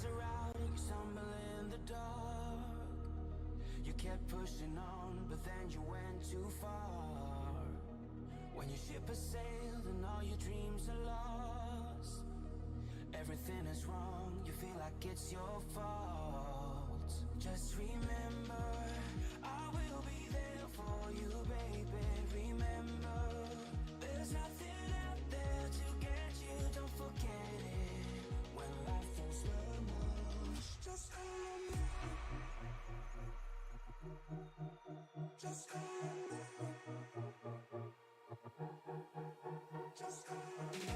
lights are out and you stumble in the dark. You kept pushing on, but then you went too far. When your ship has sailed and all your dreams are lost, everything is wrong, you feel like it's your fault. Just remember, I will be there for you, baby. Remember, there's nothing out there to get you, don't forget it. When life throws lemons, just call on me. Just call on me. Just call on me. Just call on me.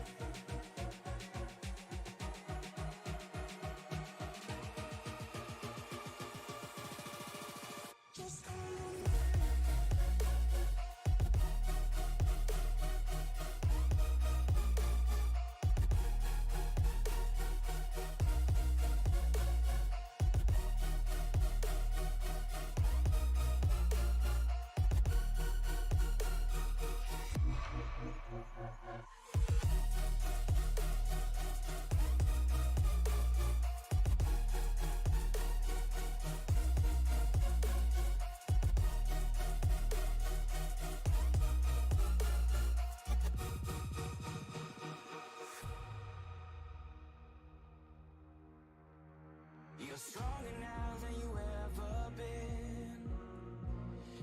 You're stronger now than you ever been.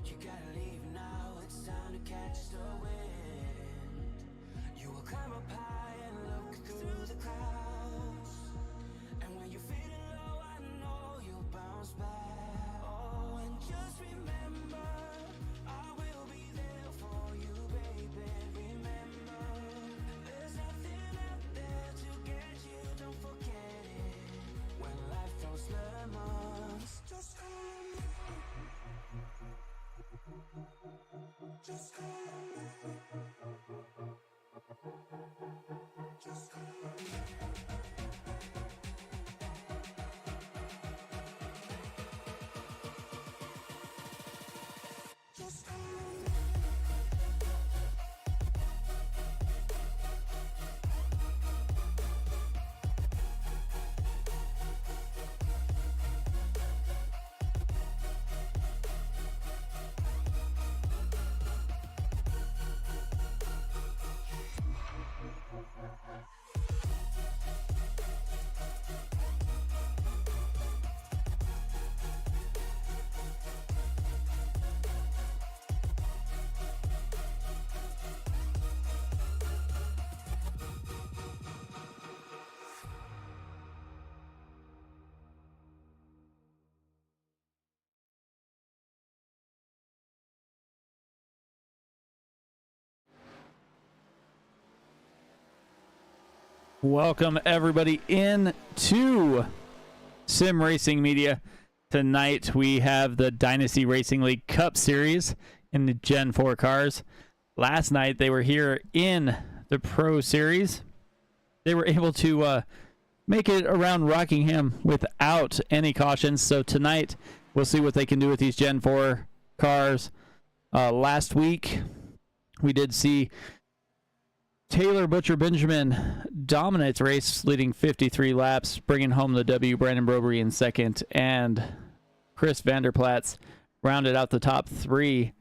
You gotta leave now, it's time to catch the wind. You will climb up high and look through the clouds. And when you're feeling low, I know you'll bounce back. Oh, and just remember, I will be there for you, baby. Remember, there's nothing out there to get you, don't forget it. When life throws lemons, just call on me. Just call on me. Just call on me. Just call on me. Welcome everybody into Sim Racing Media. Tonight we have the Dynasty Racing League Cup Series in the Gen 4 cars. Last night they were here in the Pro Series. They were able to make it around Rockingham without any cautions. So tonight we'll see what they can do with these Gen 4 cars. Last week we did see Taylor Butcher Benjamin dominates race, leading 53 laps, bringing home the W. Brandon Brobery in second, and Chris Vanderplatz rounded out the top three.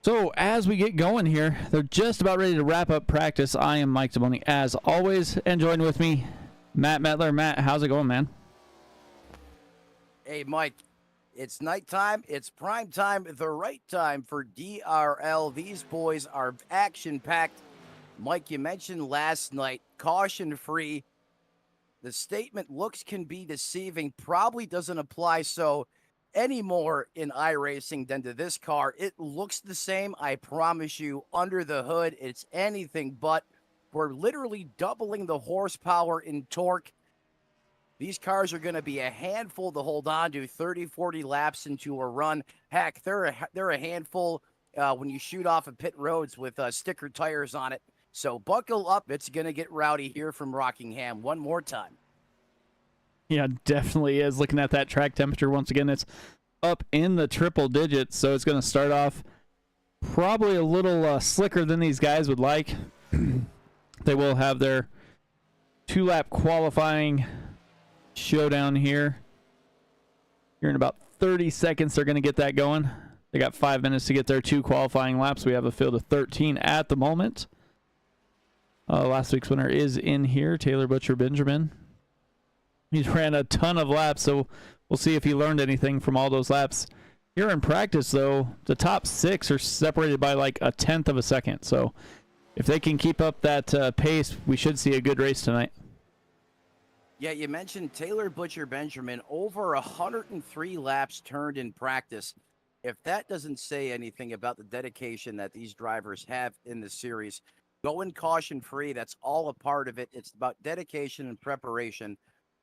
So as we get going here, they're just about ready to wrap up practice. I am Mike Demoni, as always, and joined with me, Matt Metler. Matt, how's it going, man? Hey, Mike. It's nighttime. It's prime time. The right time for DRL. These boys are action-packed. Mike, you mentioned last night, caution-free. The statement looks can be deceiving probably doesn't apply so anymore in iRacing than to this car. It looks the same, I promise you. Under the hood, it's anything but. We're literally doubling the horsepower in torque. These cars are going to be a handful to hold on to 30, 40 laps into a run. Heck, they're a handful when you shoot off of pit roads with sticker tires on it. So buckle up. It's going to get rowdy here from Rockingham one more time. Yeah, definitely is. Looking at that track temperature, once again, it's up in the triple digits. So it's going to start off probably a little slicker than these guys would like. They will have their 2-lap qualifying showdown here. Here in about 30 seconds, they're going to get that going. They got 5 minutes to get their 2 qualifying laps. We have a field of 13 at the moment. Last week's winner is in here, Taylor Butcher Benjamin. He ran a ton of laps, so we'll see if he learned anything from all those laps. Here in practice, though, the top 6 are separated by like 1/10 of a second. So if they can keep up that pace, we should see a good race tonight. Yeah, you mentioned Taylor Butcher Benjamin, over 103 laps turned in practice. If that doesn't say anything about the dedication that these drivers have in the series, going caution-free, that's all a part of it. It's about dedication and preparation.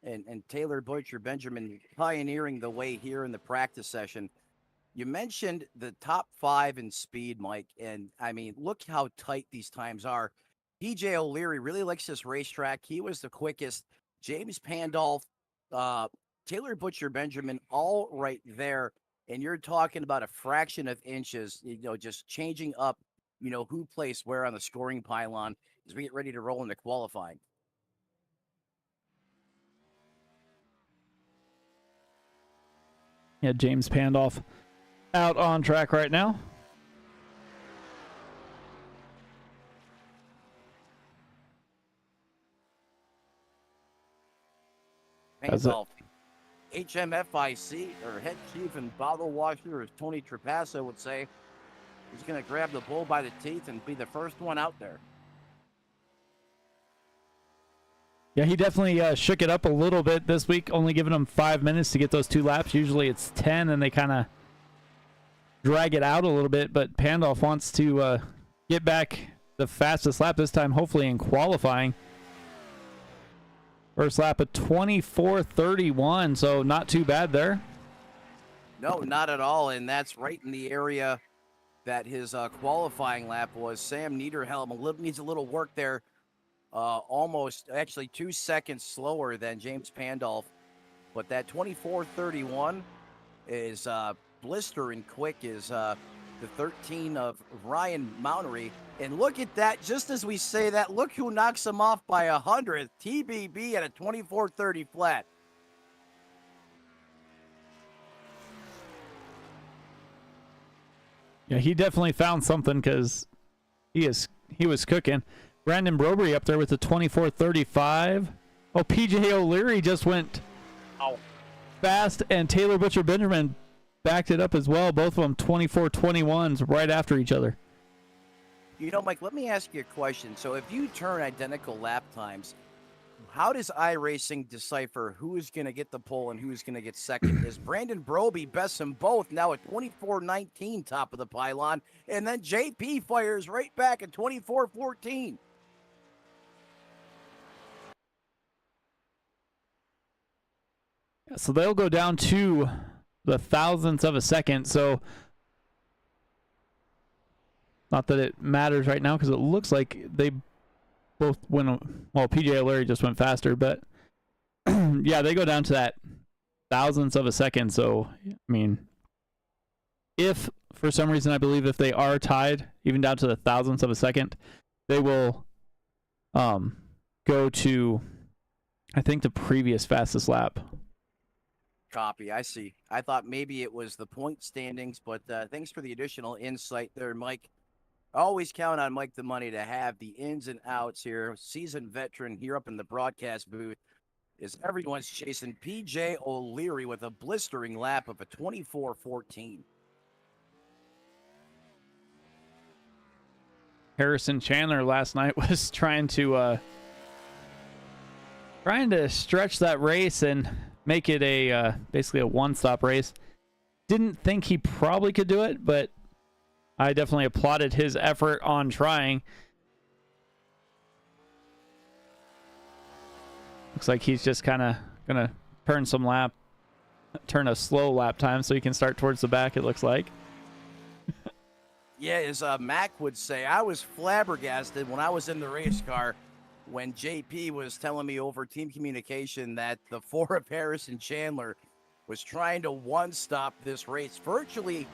And Taylor Butcher Benjamin pioneering the way here in the practice session. You mentioned the top 5 in speed, Mike, and I mean, look how tight these times are. PJ O'Leary really likes this racetrack. He was the quickest. James Pandolf, Taylor Butcher Benjamin, all right there. And you're talking about a fraction of inches, just changing up, who placed where on the scoring pylon as we get ready to roll into qualifying. Yeah, James Pandolf out on track right now. Pandolf, HMFIC, or head chief and bottle washer, as Tony Trapasso would say. He's going to grab the bull by the teeth and be the first one out there. Yeah, he definitely shook it up a little bit this week, only giving them 5 minutes to get those 2 laps. Usually it's 10, and they kind of drag it out a little bit, but Pandolf wants to get back the fastest lap this time, hopefully in qualifying. First lap of 24:31, so not too bad there. No, not at all, and that's right in the area that his qualifying lap was. Sam Niederhelm needs a little work there. Almost, actually 2 seconds slower than James Pandolf. But that 24:31 is blistering quick, is the 13 of Ryan Mountery. And look at that, just as we say that, look who knocks him off by 100th. TBB at a 24:30 flat. Yeah, he definitely found something because he was cooking. Brandon Brobery up there with the 24:35. Oh, PJ O'Leary just went fast, and Taylor Butcher Benjamin backed it up as well. Both of them 24:21s right after each other. Mike, let me ask you a question. So if you turn identical lap times, how does iRacing decipher who's going to get the pole and who's going to get second? Is Brandon Broby bests them both now at 24:19 top of the pylon, and then JP fires right back at 24:14. So they'll go down to the thousandths of a second. So not that it matters right now because it looks like they both went. Well, PJ O'Leary just went faster, but yeah, they go down to that thousandths of a second. So, I mean, if for some reason I believe if they are tied, even down to the thousandths of a second, they will go to, I think, the previous fastest lap. Copy. I see. I thought maybe it was the point standings, but thanks for the additional insight there, Mike. Always count on Mike the Money to have the ins and outs here. Seasoned veteran here up in the broadcast booth is everyone's chasing PJ O'Leary with a blistering lap of a 24:14. Harrison Chandler last night was trying to stretch that race and make it a basically a one-stop race. Didn't think he probably could do it, but I definitely applauded his effort on trying. Looks like he's just kind of gonna turn a slow lap time so he can start towards the back, it looks like. Yeah, as Mac would say, I was flabbergasted when I was in the race car when JP was telling me over team communication that the 4 of Harrison Chandler was trying to one-stop this race. Virtually,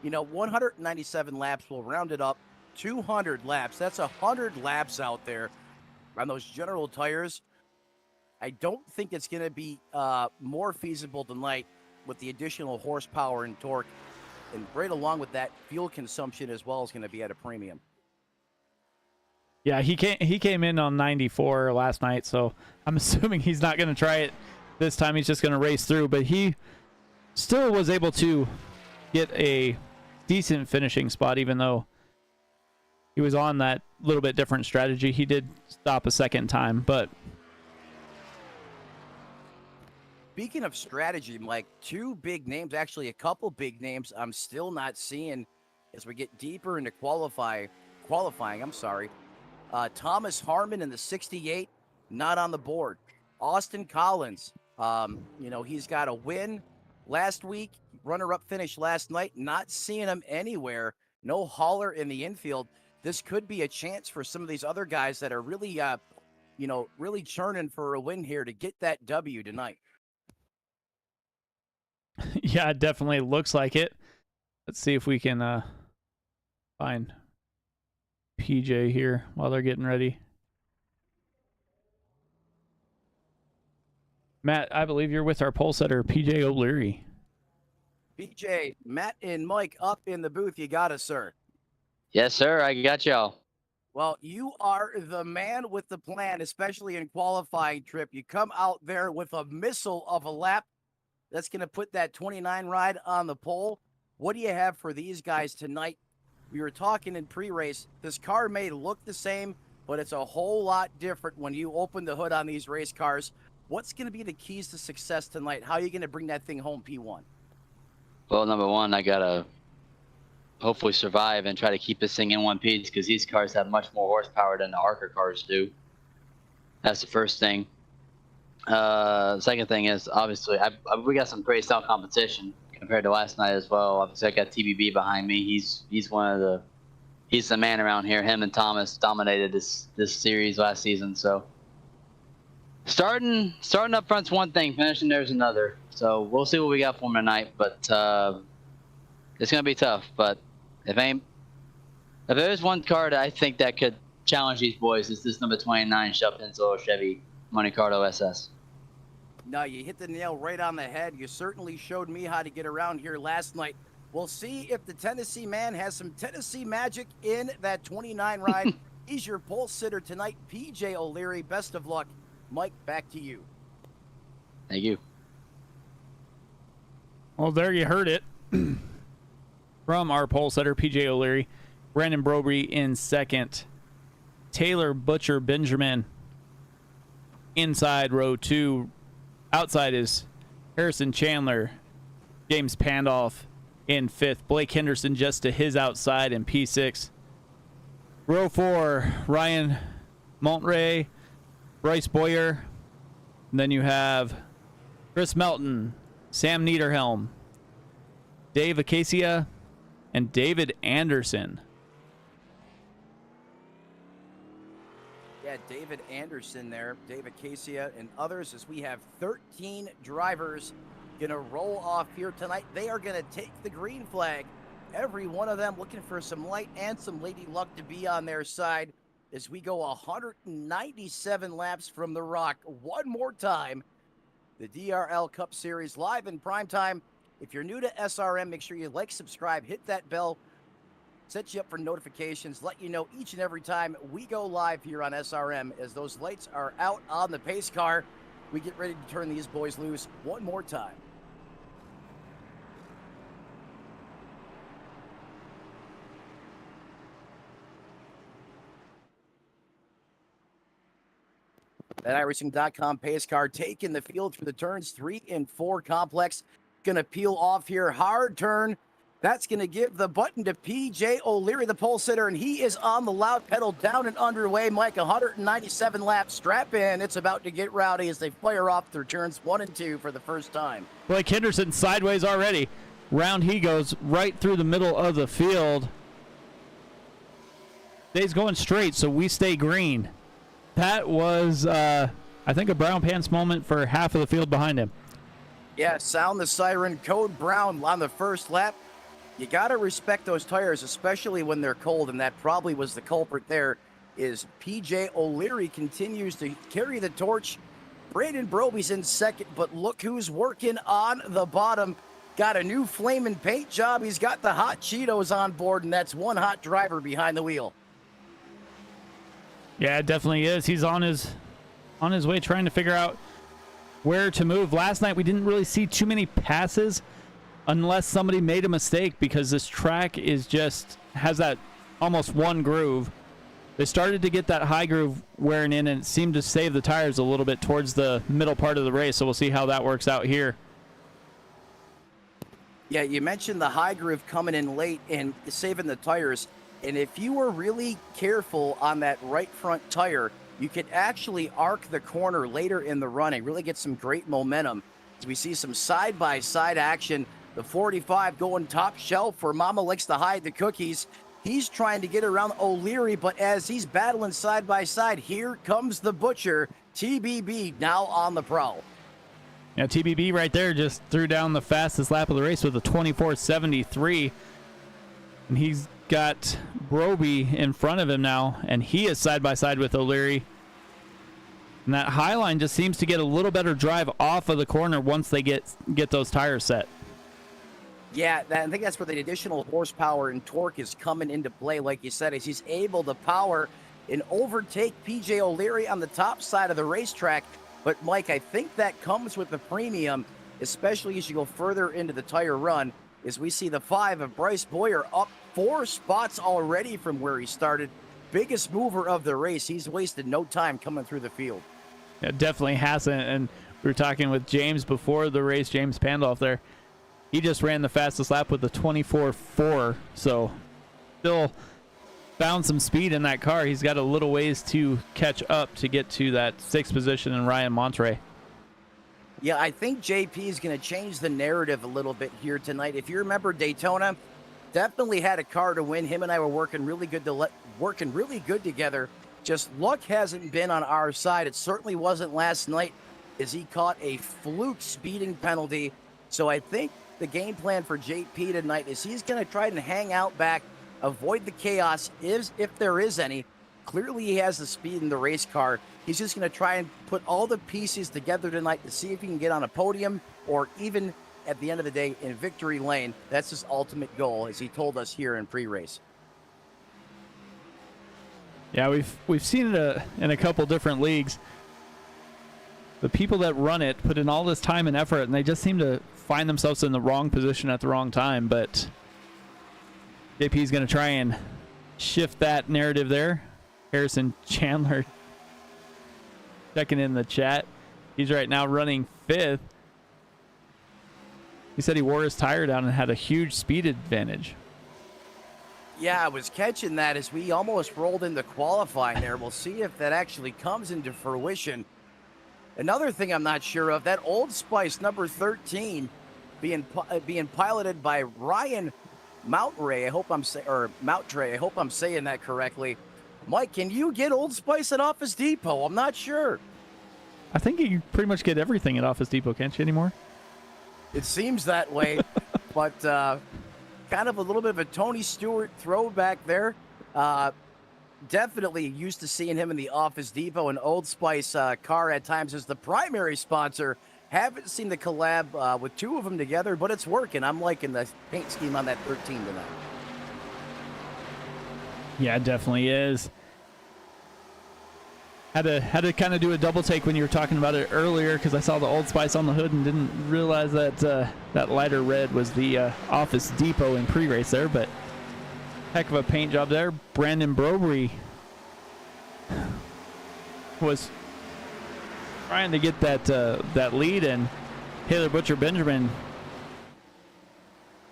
197 laps, will round it up, 200 laps. That's 100 laps out there on those General tires. I don't think it's going to be more feasible tonight with the additional horsepower and torque. And right along with that, fuel consumption as well is going to be at a premium. Yeah, he came in on 94 last night, so I'm assuming he's not going to try it this time. He's just going to race through, but he still was able to get a decent finishing spot, even though he was on that little bit different strategy. He did stop a second time, but speaking of strategy, Mike, two big names, actually a couple big names I'm still not seeing as we get deeper into qualifying. Thomas Harmon in the 68, not on the board. Austin Collins, he's got a win last week, runner-up finish last night, not seeing him anywhere. No hauler in the infield. This could be a chance for some of these other guys that are really, really churning for a win here to get that W tonight. yeah, it definitely looks like it. Let's see if we can find PJ here while they're getting ready. Matt, I believe you're with our pole setter, PJ O'Leary. PJ, Matt and Mike up in the booth. You got us, sir. Yes, sir. I got y'all. Well, you are the man with the plan, especially in qualifying trip. You come out there with a missile of a lap that's going to put that 29 ride on the pole. What do you have for these guys tonight? We were talking in pre-race. This car may look the same, but it's a whole lot different when you open the hood on these race cars. What's going to be the keys to success tonight? How are you going to bring that thing home P1? Well, number one, I got to hopefully survive and try to keep this thing in one piece because these cars have much more horsepower than the ARCA cars do. That's the first thing. Second thing is, obviously, we got some pretty stout competition compared to last night as well. Obviously, I got TBB behind me. He's the man around here. Him and Thomas dominated this series last season. So starting up front's one thing, finishing there's another. So we'll see what we got for him tonight. But it's gonna be tough. But if there's one car that I think that could challenge these boys, it's this number 29 Shell Pennzoil Chevy Monte Carlo SS. No, you hit the nail right on the head. You certainly showed me how to get around here last night. We'll see if the Tennessee man has some Tennessee magic in that 29 ride. He's your pole sitter tonight, PJ O'Leary. Best of luck. Mike, back to you. Thank you. Well, there you heard it from our pole setter, PJ O'Leary. Brandon Brobery in second. Taylor Butcher Benjamin inside row 2. Outside is Harrison Chandler. James Pandolf in 5th. Blake Henderson just to his outside in P6. Row 4, Ryan Montre, Bryce Boyer. And then you have Chris Melton, Sam Niederhelm, Dave Acacia, and David Anderson. Yeah, David Anderson there, Dave Acacia, and others as we have 13 drivers going to roll off here tonight. They are going to take the green flag. Every one of them looking for some light and some lady luck to be on their side as we go 197 laps from the Rock. One more time, the DRL Cup Series live in prime time. If you're new to SRM, make sure you like, subscribe, hit that bell, set you up for notifications, let you know each and every time we go live here on SRM. As those lights are out on the pace car, we get ready to turn these boys loose one more time. That iRacing.com pace car taking the field through the turns 3 and 4 complex. Going to peel off here. Hard turn. That's going to give the button to PJ O'Leary, the pole sitter, and he is on the loud pedal down and underway. Mike, 197 laps. Strap in. It's about to get rowdy as they fire off through turns 1 and 2 for the first time. Blake Henderson sideways already. Round he goes right through the middle of the field. Day's going straight, so we stay green. That was, I think, a brown pants moment for half of the field behind him. Yeah, sound the siren. Code brown on the first lap. You got to respect those tires, especially when they're cold, and that probably was the culprit there, is PJ O'Leary continues to carry the torch Brandon Broby's in second, but look who's working on the bottom. Got a new flaming paint job. He's got the hot Cheetos on board, and that's one hot driver behind the wheel. Yeah, it definitely is. He's on his way trying to figure out where to move. Last night we didn't really see too many passes unless somebody made a mistake, because this track is just has that almost one groove. They started to get that high groove wearing in, and it seemed to save the tires a little bit towards the middle part of the race, so we'll see how that works out here. Yeah, you mentioned the high groove coming in late and saving the tires. And if you were really careful on that right front tire, you could actually arc the corner later in the run and really get some great momentum. As we see some side-by-side action, the 45 going top shelf for Mama Likes to Hide the Cookies. He's trying to get around O'Leary, but as he's battling side-by-side, here comes the Butcher, TBB, now on the prowl. Yeah, TBB right there just threw down the fastest lap of the race with a 24.73. And he's got Broby in front of him now, and he is side by side with O'Leary. And that high line just seems to get a little better drive off of the corner once they get those tires set. Yeah, I think that's where the additional horsepower and torque is coming into play, like you said, as he's able to power and overtake PJ O'Leary on the top side of the racetrack. But, Mike, I think that comes with the premium, especially as you go further into the tire run, as we see the 5 of Bryce Boyer up 4 spots already from where he started. Biggest mover of the race. He's wasted no time coming through the field. Yeah, definitely hasn't. And we were talking with James before the race, James Pandolf there. He just ran the fastest lap with a 24.4, so still found some speed in that car. He's got a little ways to catch up to get to that 6th position in Ryan Montre. Yeah, I think JP is going to change the narrative a little bit here tonight. If you remember Daytona, definitely had a car to win. Him and I were working really good together. Just luck hasn't been on our side. It certainly wasn't last night, as he caught a fluke speeding penalty. So I think the game plan for JP tonight is he's going to try and hang out back, avoid the chaos if there is any. Clearly he has the speed in the race car. He's just going to try and put all the pieces together tonight to see if he can get on a podium, or even at the end of the day in victory lane. That's his ultimate goal, as he told us here in pre-race. Yeah, we've seen it in a couple different leagues. The people that run it put in all this time and effort, and they just seem to find themselves in the wrong position at the wrong time. But JP is going to try and shift that narrative there. Harrison Chandler checking in the chat. He's right now running 5th. He said he wore his tire down and had a huge speed advantage. Yeah, I was catching that as we almost rolled into qualifying there. We'll see if that actually comes into fruition. Another thing I'm not sure of, that Old Spice number 13 being piloted by Ryan Mountray. I hope I'm saying that correctly. Mike, can you get Old Spice at Office Depot? I'm not sure. I think you can pretty much get everything at Office Depot, can't you, anymore? It seems that way, but kind of a little bit of a Tony Stewart throwback there. Definitely used to seeing him in the Office Depot and Old Spice car at times as the primary sponsor. Haven't seen the collab with 2 of them together, but it's working. I'm liking the paint scheme on that 13 tonight. Yeah, it definitely is. Had to kind of do a double take when you were talking about it earlier, because I saw the Old Spice on the hood and didn't realize that that lighter red was the Office Depot in pre-race there. But heck of a paint job there. Brandon Broby was trying to get that lead, and Taylor Butcher Benjamin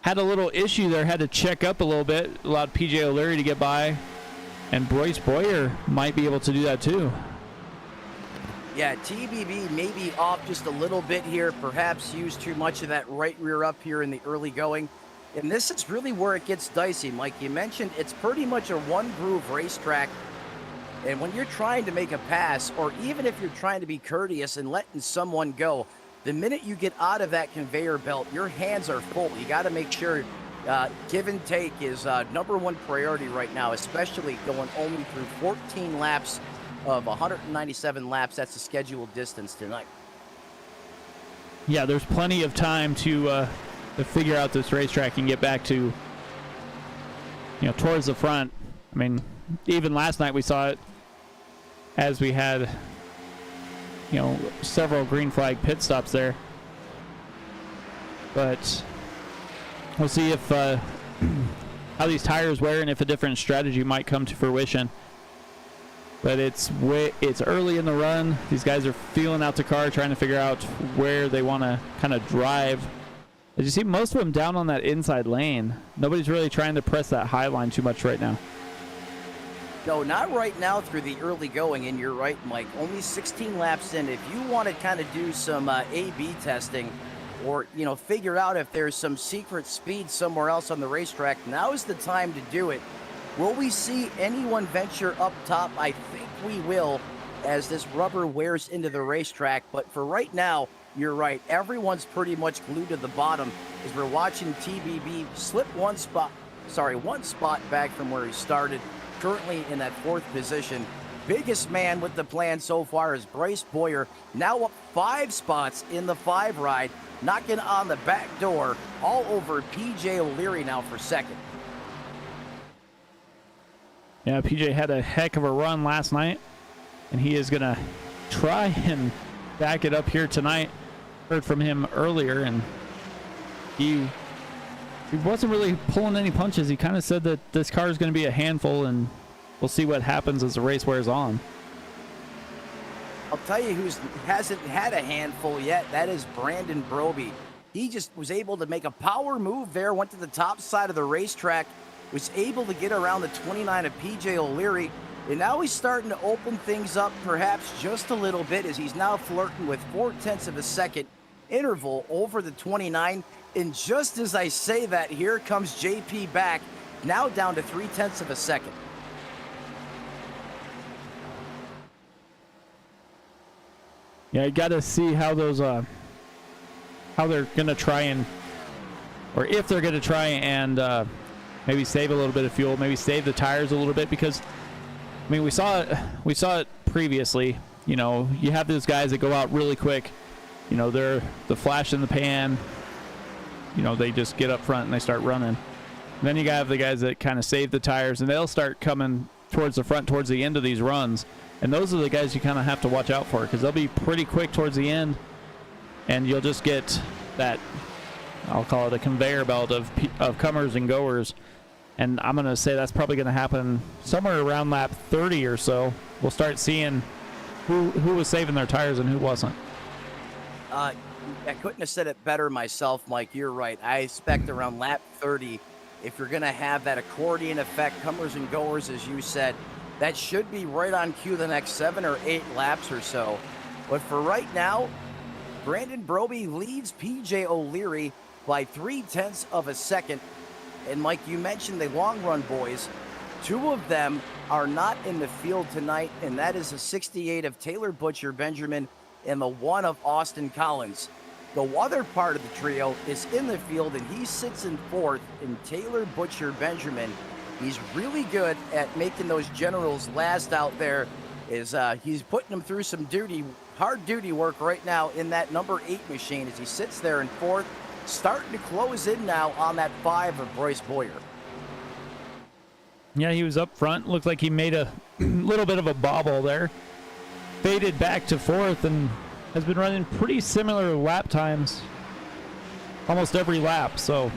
had a little issue there, had to check up a little bit, allowed PJ O'Leary to get by, and Bryce Boyer might be able to do that too. Yeah, TBB may be off just a little bit here, perhaps used too much of that right rear up here in the early going. And this is really where it gets dicey, Mike. You mentioned it's pretty much a one-groove racetrack. And when you're trying to make a pass, or even if you're trying to be courteous and letting someone go, the minute you get out of that conveyor belt, your hands are full. You got to make sure give and take is number one priority right now, especially going only through 14 laps of 197 laps. That's the scheduled distance tonight. Yeah, there's plenty of time to figure out this racetrack and get back to, towards the front. I mean, even last night we saw it as we had, several green flag pit stops there. But we'll see if how these tires wear and if a different strategy might come to fruition. But it's early in the run. These guys are feeling out the car, trying to figure out where they want to kind of drive. As you see, most of them down on that inside lane. Nobody's really trying to press that high line too much right now. No, not right now through the early going, and you're right, Mike. Only 16 laps in. If you want to kind of do some A/B testing or, figure out if there's some secret speed somewhere else on the racetrack, now is the time to do it. Will we see anyone venture up top? I think we will as this rubber wears into the racetrack. But for right now, you're right. Everyone's pretty much glued to the bottom as we're watching TBB slip one spot back from where he started, currently in that 4th position. Biggest man with the plan so far is Bryce Boyer, now up 5 spots in the 5 ride, knocking on the back door, all over PJ O'Leary now for 2nd. Yeah, PJ had a heck of a run last night, and he is going to try and back it up here tonight. Heard from him earlier, and he wasn't really pulling any punches. He kind of said that this car is going to be a handful, and we'll see what happens as the race wears on. I'll tell you who hasn't had a handful yet. That is Brandon Broby. He just was able to make a power move there, went to the top side of the racetrack, was able to get around the 29 of PJ O'Leary, and now he's starting to open things up perhaps just a little bit as he's now flirting with 0.4 of a second interval over the 29. And just as I say that, here comes JP back, now down to 0.3 of a second. Yeah, you got to see how those how they're gonna try and, or if they're gonna try and maybe save a little bit of fuel, maybe save the tires a little bit, because I mean we saw it previously. You have those guys that go out really quick. They're the flash in the pan. They just get up front and they start running. And then you have the guys that kind of save the tires, and they'll start coming towards the front towards the end of these runs. And those are the guys you kind of have to watch out for, because they'll be pretty quick towards the end, and you'll just get that, I'll call it a conveyor belt of comers and goers. And I'm going to say that's probably going to happen somewhere around lap 30 or so. We'll start seeing who was saving their tires and who wasn't. I couldn't have said it better myself, Mike. You're right. I expect around lap 30, if you're going to have that accordion effect, comers and goers, as you said, that should be right on cue the next 7 or 8 laps or so. But for right now, Brandon Broby leads PJ O'Leary by 0.3 of a second. And Mike, you mentioned the long run boys. 2 of them are not in the field tonight, and that is the 68 of Taylor Butcher Benjamin and the 1 of Austin Collins. The other part of the trio is in the field, and he sits in 4th in Taylor Butcher Benjamin. He's really good at making those generals last out there. He's putting them through some hard duty work right now in that number 8 machine as he sits there in 4th, starting to close in now on that 5 of Bryce Boyer. Yeah, he was up front. Looked like he made a little bit of a bobble there. Faded back to 4th and has been running pretty similar lap times almost every lap. So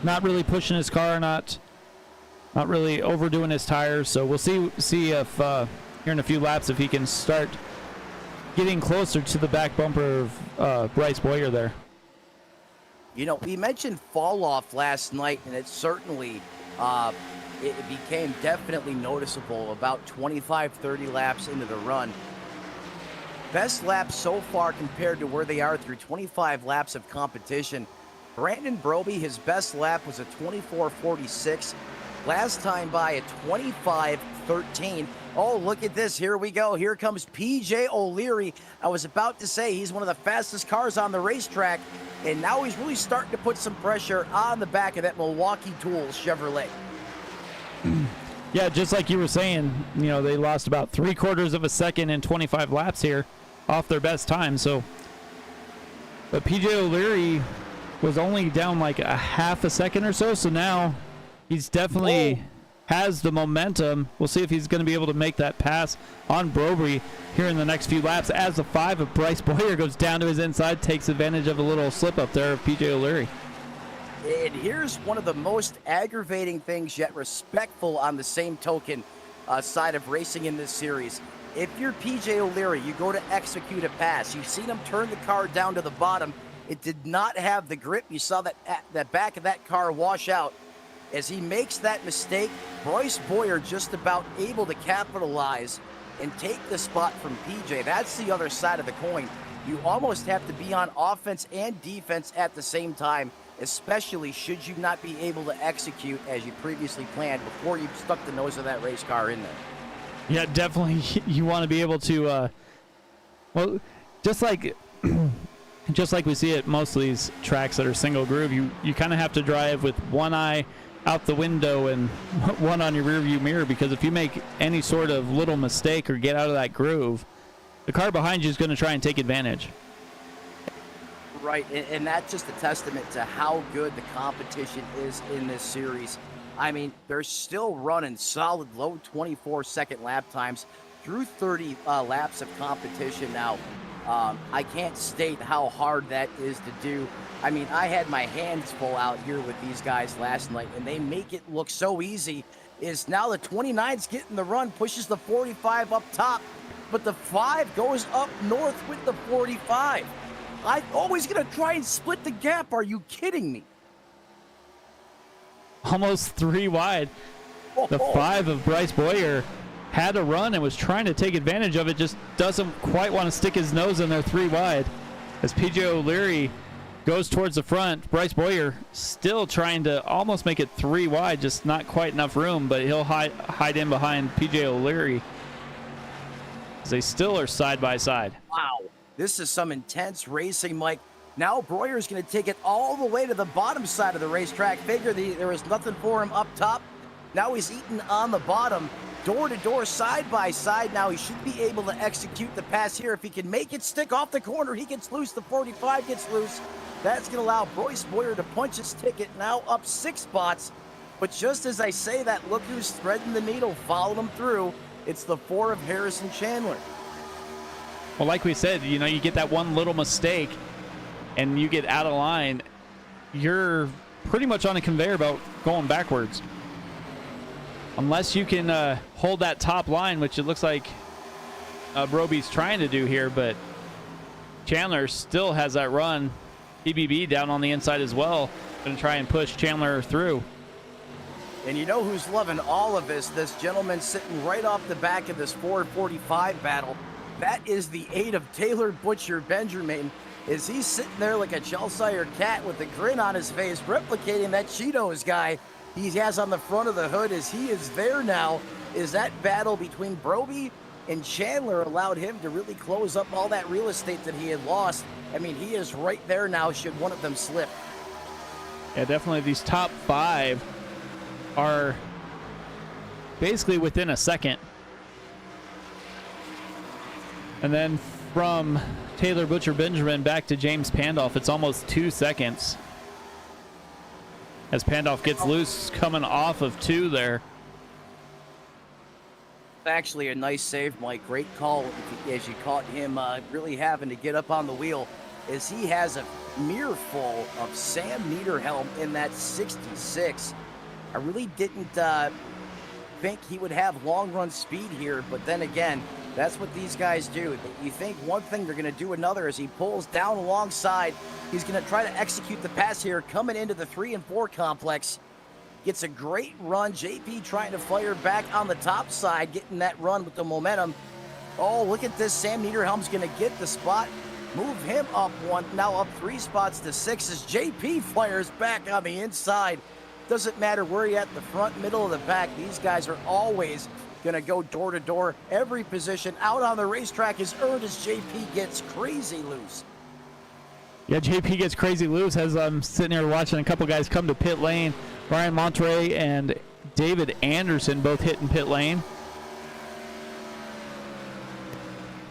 not really pushing his car, not really overdoing his tires. So we'll see if here in a few laps if he can start getting closer to the back bumper of Bryce Boyer there. We mentioned fall off last night, and it certainly it became definitely noticeable about 25-30 laps into the run. Best laps so far compared to where they are through 25 laps of competition. Brandon Broby, his best lap was a 24:46. Last time by a 25:13. Oh, look at this. Here we go. Here comes PJ O'Leary. I was about to say he's one of the fastest cars on the racetrack, and now he's really starting to put some pressure on the back of that Milwaukee Tools Chevrolet. Yeah, just like you were saying, you know, they lost about 3/4 of a second in 25 laps here off their best time. So, but PJ O'Leary was only down like a half a second or so. So now he's definitely has the momentum. We'll see if he's going to be able to make that pass on Broby here in the next few laps as the 5 of Bryce Boyer goes down to his inside, takes advantage of a little slip up there of PJ O'Leary. And here's one of the most aggravating things, yet respectful on the same token side of racing in this series. If you're PJ O'Leary, you go to execute a pass. You've seen him turn the car down to the bottom. It did not have the grip. You saw that back of that car wash out. As he makes that mistake, Bryce Boyer just about able to capitalize and take the spot from PJ. That's the other side of the coin. You almost have to be on offense and defense at the same time, especially should you not be able to execute as you previously planned before you stuck the nose of that race car in there. Yeah, definitely. You want to be able to, well, just like we see at most of these tracks that are single groove, you kind of have to drive with one eye out the window and one on your rear view mirror, because if you make any sort of little mistake or get out of that groove, the car behind you is going to try and take advantage. Right, and that's just a testament to how good the competition is in this series. I mean, they're still running solid low 24-second lap times through 30 laps of competition now. I can't state how hard that is to do. I mean, I had my hands full out here with these guys last night, and they make it look so easy. Is now the 29's getting the run, pushes the 45 up top, but the 5 goes up north with the 45. I'm always going to try and split the gap. Are you kidding me? Almost 3 wide. The 5 of Bryce Boyer had a run and was trying to take advantage of it, just doesn't quite want to stick his nose in there 3 wide. As PJ O'Leary goes towards the front, Bryce Boyer still trying to almost make it 3 wide, just not quite enough room, but he'll hide in behind PJ O'Leary as they still are side by side. Wow, this is some intense racing, Mike. Now Boyer's going to take it all the way to the bottom side of the racetrack. Figure there was nothing for him up top. Now he's eating on the bottom, door to door, side by side. Now he should be able to execute the pass here. If he can make it stick off the corner, he gets loose. The 45 gets loose. That's going to allow Bryce Boyer to punch his ticket, now up 6 spots. But just as I say that, look who's threading the needle, followed him through. It's the 4 of Harrison Chandler. Well, like we said, you know, you get that one little mistake and you get out of line, you're pretty much on a conveyor belt going backwards. Unless you can hold that top line, which it looks like Broby's trying to do here, but Chandler still has that run. PBB down on the inside as well. Going to try and push Chandler through. And you know who's loving all of this? This gentleman sitting right off the back of this 445 battle. That is the 8 of Taylor Butcher Benjamin. Is he sitting there like a Cheshire cat with a grin on his face, replicating that Cheetos guy he has on the front of the hood as he is there now. Is that battle between Broby and Chandler allowed him to really close up all that real estate that he had lost. I mean, he is right there now should one of them slip. Yeah, definitely these top 5 are basically within a second. And then from Taylor Butcher Benjamin back to James Pandolf, it's almost 2 seconds. As Pandolf gets loose coming off of 2 there. Actually a nice save, Mike. Great call as you caught him really having to get up on the wheel, as he has a mirror full of Sam Niederhelm in that 66. I really didn't think he would have long run speed here, but then again, that's what these guys do. You think one thing, they're going to do another. As he pulls down alongside, he's going to try to execute the pass here coming into the 3 and 4 complex. Gets a great run. JP trying to fire back on the top side, getting that run with the momentum. Oh, look at this. Sam Niederhelm's going to get the spot. Move him up 1, now up 3 spots to 6 as JP fires back on the inside. Doesn't matter where you're at, the front, middle of the back. These guys are always going to go door to door. Every position out on the racetrack is earned as JP gets crazy loose. Yeah, JP gets crazy loose as I'm sitting here watching a couple guys come to pit lane. Ryan Monterey and David Anderson both hitting pit lane.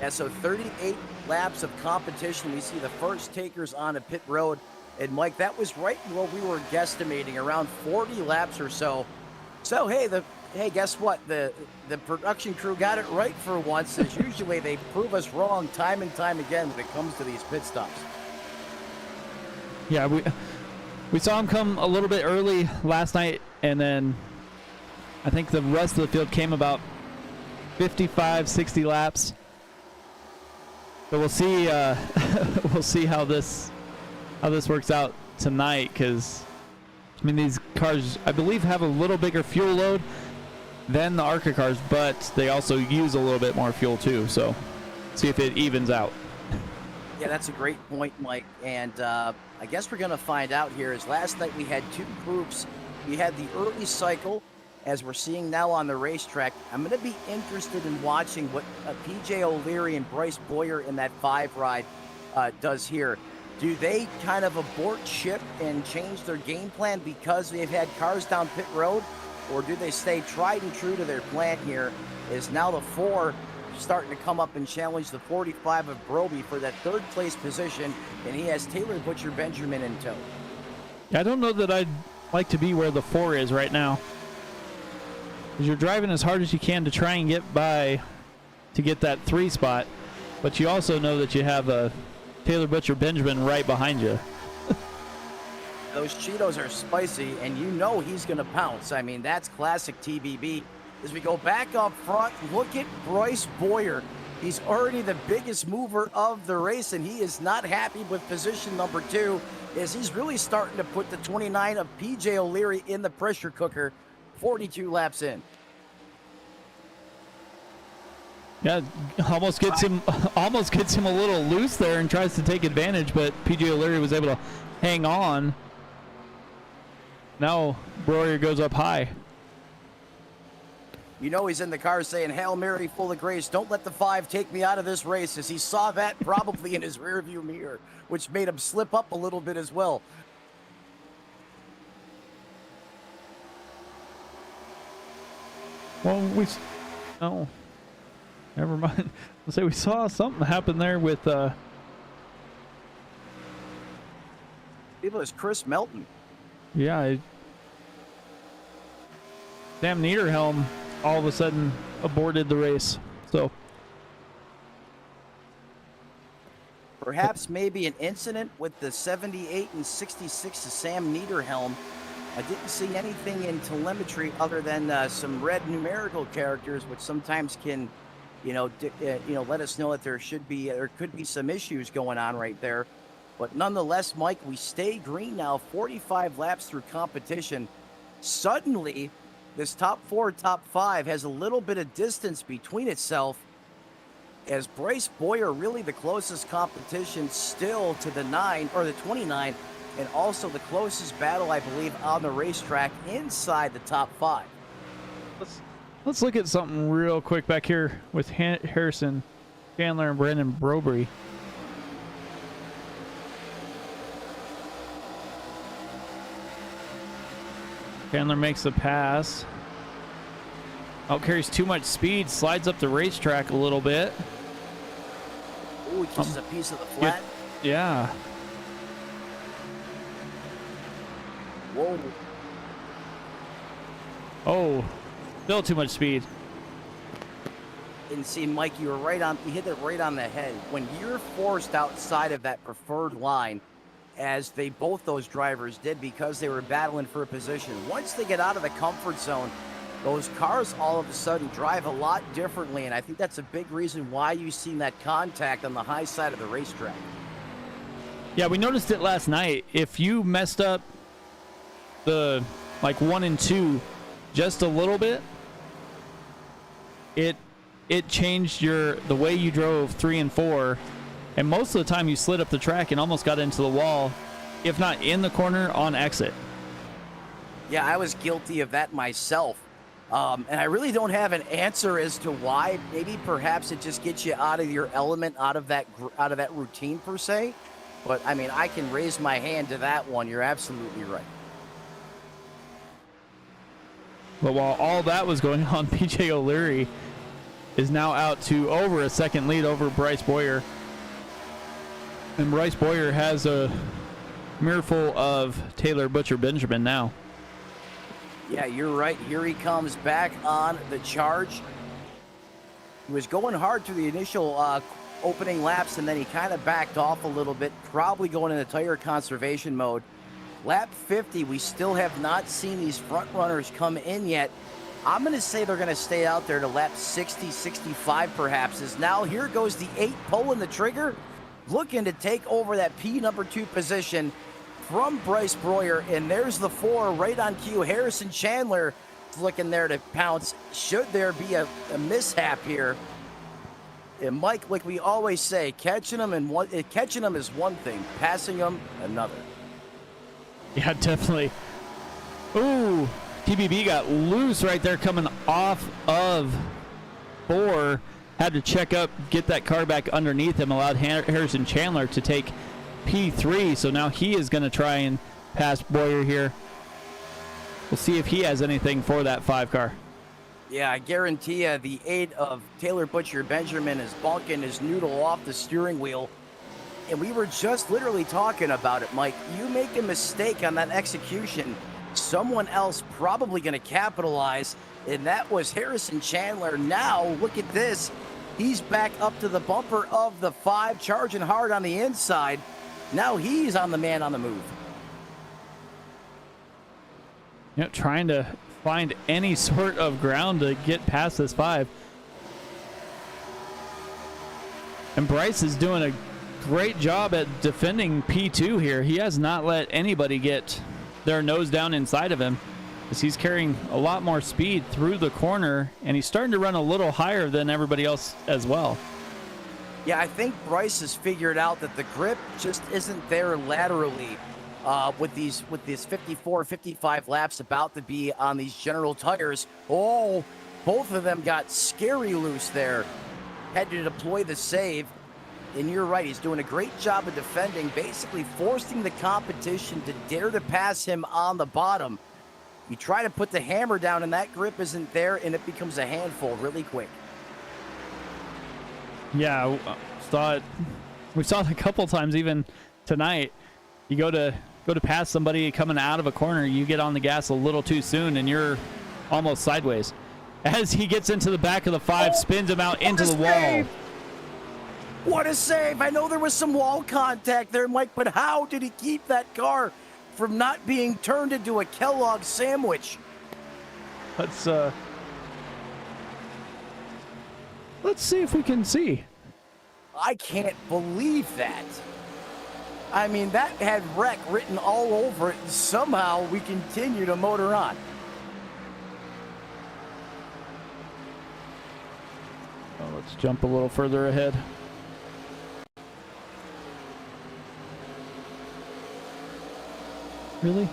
Yeah, so 38 laps of competition. We see the first takers on a pit road. And Mike, that was right where we were guesstimating, around 40 laps or so. So hey, guess what? The production crew got it right for once, as usually they prove us wrong time and time again when it comes to these pit stops. Yeah, we saw him come a little bit early last night, and then I think the rest of the field came about 55, 60 laps. So we'll see. We'll see how this works out tonight, because I mean, these cars, I believe, have a little bigger fuel load than the ARCA cars, but they also use a little bit more fuel too. So see if it evens out. Yeah, that's a great point, Mike. And I guess we're going to find out here. As last night we had two groups. We had the early cycle, as we're seeing now on the racetrack. I'm going to be interested in watching what PJ O'Leary and Bryce Boyer in that 5 ride does here. Do they kind of abort ship and change their game plan because they've had cars down pit road? Or do they stay tried and true to their plan here? Is now the 4 starting to come up and challenge the 45 of Broby for that 3rd place position, and he has Taylor Butcher Benjamin in tow. I don't know that I'd like to be where the 4 is right now, because you're driving as hard as you can to try and get by to get that 3 spot, but you also know that you have a Taylor Butcher Benjamin right behind you. Those Cheetos are spicy, and you know he's going to pounce. I mean, that's classic TBB. As we go back up front, look at Bryce Boyer. He's already the biggest mover of the race, and he is not happy with position number 2, as he's really starting to put the 29 of PJ O'Leary in the pressure cooker, 42 laps in. Yeah, almost gets him a little loose there and tries to take advantage, but PJ O'Leary was able to hang on. Now Boyer goes up high. You know he's in the car saying, "Hail Mary, full of grace. Don't let the 5 take me out of this race," as he saw that probably in his rearview mirror, which made him slip up a little bit as well. Well, never mind. I'll say we saw something happen there with It was Chris Melton. yeah, Sam Niederhelm all of a sudden aborted the race. So perhaps maybe an incident with the 78 and 66 of Sam Niederhelm. I didn't see anything in telemetry other than some red numerical characters, which sometimes can, let us know that there could be some issues going on right there. But nonetheless, Mike, we stay green now, 45 laps through competition. Suddenly, this top 4, top 5 has a little bit of distance between itself, as Bryce Boyer really the closest competition still to the 9 or the 29, and also the closest battle, I believe, on the racetrack inside the top 5. let's look at something real quick back here with Harrison Chandler and Brandon Brobery. Chandler makes the pass. Oh, carries too much speed, slides up the racetrack a little bit. Ooh, he kisses a piece of the flat. Yeah. Whoa. Oh, still too much speed. And see, Mike, you hit it right on the head. When you're forced outside of that preferred line, as both those drivers did because they were battling for a position, once they get out of the comfort zone, those cars all of a sudden drive a lot differently, and I think that's a big reason why you've seen that contact on the high side of the racetrack. Yeah, we noticed it last night. If you messed up the 1 and 2 just a little bit, it changed the way you drove 3 and 4, and most of the time you slid up the track and almost got into the wall, if not in the corner, on exit. Yeah, I was guilty of that myself. And I really don't have an answer as to why. Maybe perhaps it just gets you out of your element, out of that routine per se. But I mean, I can raise my hand to that one. You're absolutely right. But while all that was going on, PJ O'Leary is now out to over a second lead over Bryce Boyer. And Bryce Boyer has a mirrorful of Taylor Butcher Benjamin now. Yeah, you're right. Here he comes back on the charge. He was going hard through the initial opening laps, and then he kind of backed off a little bit, probably going into tire conservation mode. Lap 50, we still have not seen these front runners come in yet. I'm going to say they're going to stay out there to lap 60, 65 perhaps, as now here goes the 8 pulling the trigger, looking to take over that P2 position from Bryce Boyer, and there's the 4 right on cue. Harrison Chandler is looking there to pounce. Should there be a mishap here? And Mike, like we always say, catching them is one thing, passing them another. Yeah, definitely. Ooh, TBB got loose right there coming off of 4. Had to check up, get that car back underneath him, allowed Harrison Chandler to take P3. So now he is going to try and pass Boyer here. We'll see if he has anything for that 5 car. Yeah, I guarantee you the 8 of Taylor Butcher Benjamin is bonking his noodle off the steering wheel. And we were just literally talking about it, Mike. You make a mistake on that execution, someone else probably going to capitalize, and that was Harrison Chandler. Now, look at this. He's back up to the bumper of the 5, charging hard on the inside. Now he's on the man on the move. Yep, trying to find any sort of ground to get past this 5. And Bryce is doing a great job at defending P2 here. He has not let anybody get their nose down inside of him, as he's carrying a lot more speed through the corner, and he's starting to run a little higher than everybody else as well. Yeah, I think Bryce has figured out that the grip just isn't there laterally with these 54, 55 laps about to be on these General tires. Oh, both of them got scary loose there. Had to deploy the save. And you're right, he's doing a great job of defending, basically forcing the competition to dare to pass him on the bottom. You try to put the hammer down and that grip isn't there, and it becomes a handful really quick. Yeah, we saw it a couple times even tonight. You go to pass somebody coming out of a corner, you get on the gas a little too soon, and you're almost sideways. As he gets into the back of the 5, spins him out into the wall. What a save! I know there was some wall contact there, Mike, but how did he keep that car from not being turned into a Kellogg sandwich? Let's see if we can see. I can't believe that. I mean, that had wreck written all over it, and somehow we continue to motor on. Oh, let's jump a little further ahead. Really?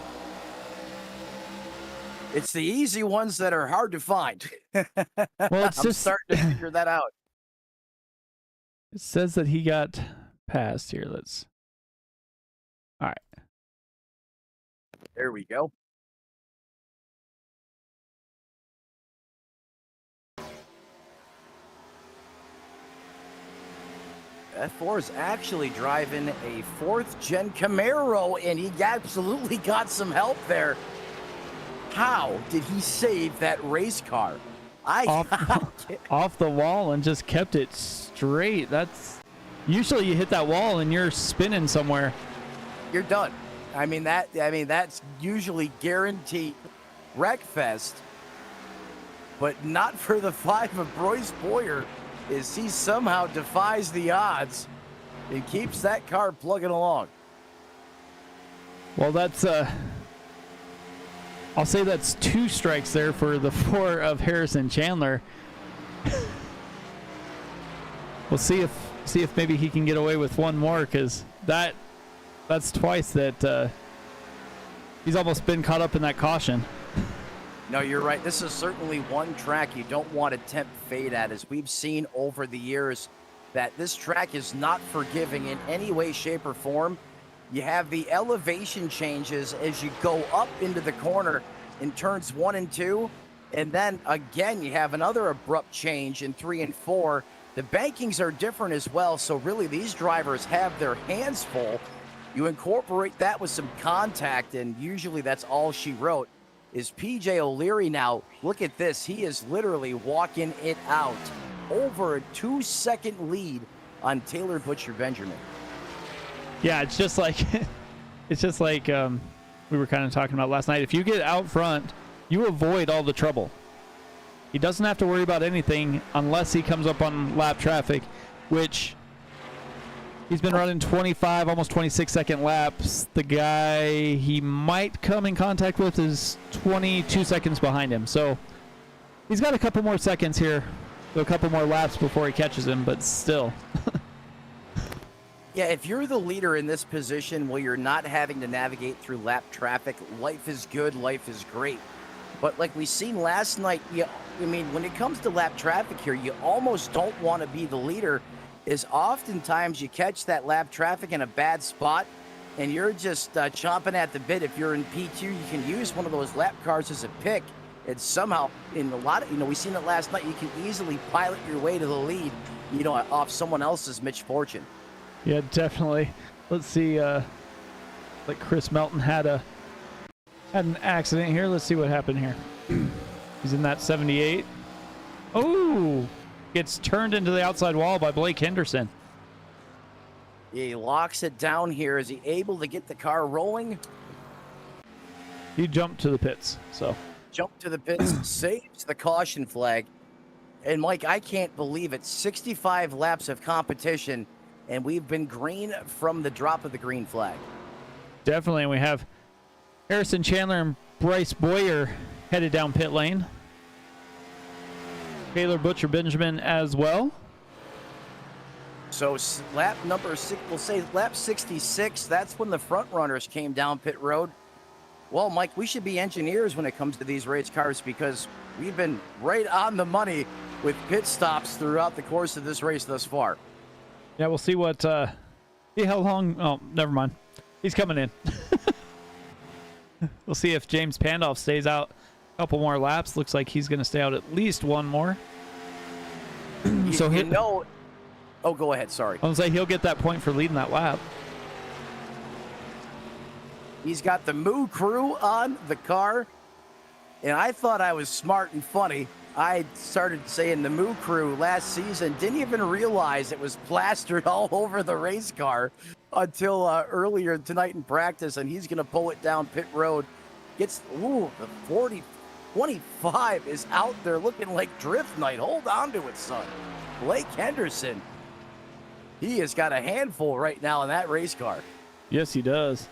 It's the easy ones that are hard to find. Well, it's I'm just starting to figure that out. It says that he got passed here. All right. There we go. F4 is actually driving a 4th gen Camaro, and he absolutely got some help there. How did he save that race car? Off the wall and just kept it straight. That's usually you hit that wall and you're spinning somewhere. You're done. I mean that's usually guaranteed wreckfest, but not for the 5 of Bryce Boyer. Is he somehow defies the odds and keeps that car plugging along. Well, that's I'll say that's 2 strikes there for the 4 of Harrison Chandler. We'll see if maybe he can get away with one more, because that's twice that he's almost been caught up in that caution. No, you're right. This is certainly one track you don't want to tempt fate at, as we've seen over the years that this track is not forgiving in any way, shape, or form. You have the elevation changes as you go up into the corner in turns 1 and 2. And then again, you have another abrupt change in 3 and 4. The bankings are different as well. So really these drivers have their hands full. You incorporate that with some contact, and usually that's all she wrote. Is PJ O'Leary now, look at this. He is literally walking it out. Over a 2-second lead on Taylor Butcher Benjamin. Yeah, it's just like we were kind of talking about last night. If you get out front, you avoid all the trouble. He doesn't have to worry about anything unless he comes up on lap traffic, which he's been running 25, almost 26-second laps. The guy he might come in contact with is 22 seconds behind him. So he's got a couple more seconds here, a couple more laps before he catches him, but still. Yeah, if you're the leader in this position where you're not having to navigate through lap traffic, life is good, life is great. But like we seen last night, when it comes to lap traffic here, you almost don't want to be the leader, is oftentimes you catch that lap traffic in a bad spot and you're just chomping at the bit. If you're in P2, you can use one of those lap cars as a pick. And somehow, in a lot of, we seen it last night, you can easily pilot your way to the lead, off someone else's misfortune. Yeah, definitely. Let's see. Like Chris Melton had an accident here. Let's see what happened here. He's in that 78. Oh, gets turned into the outside wall by Blake Henderson. He locks it down here. Is he able to get the car rolling? He jumped to the pits. So jump to the pits, saves the caution flag. And Mike, I can't believe it. 65 laps of competition, and we've been green from the drop of the green flag. Definitely. And we have Harrison Chandler and Bryce Boyer headed down pit lane. Taylor Butcher Benjamin as well. So lap number 6, we'll say lap 66, that's when the front runners came down pit road. Well, Mike, we should be engineers when it comes to these race cars, because we've been right on the money with pit stops throughout the course of this race thus far. Yeah, we'll see see how long. Oh, never mind. He's coming in. We'll see if James Pandolf stays out a couple more laps. Looks like he's going to stay out at least one more. Oh, go ahead. Sorry. I was like, he'll get that point for leading that lap. He's got the Moo Crew on the car, and I thought I was smart and funny. I started saying the Moo Crew last season, didn't even realize it was plastered all over the race car until earlier tonight in practice, and he's going to pull it down pit road. Gets, the 25 is out there looking like drift night. Hold on to it, son. Blake Henderson, he has got a handful right now in that race car. Yes, he does.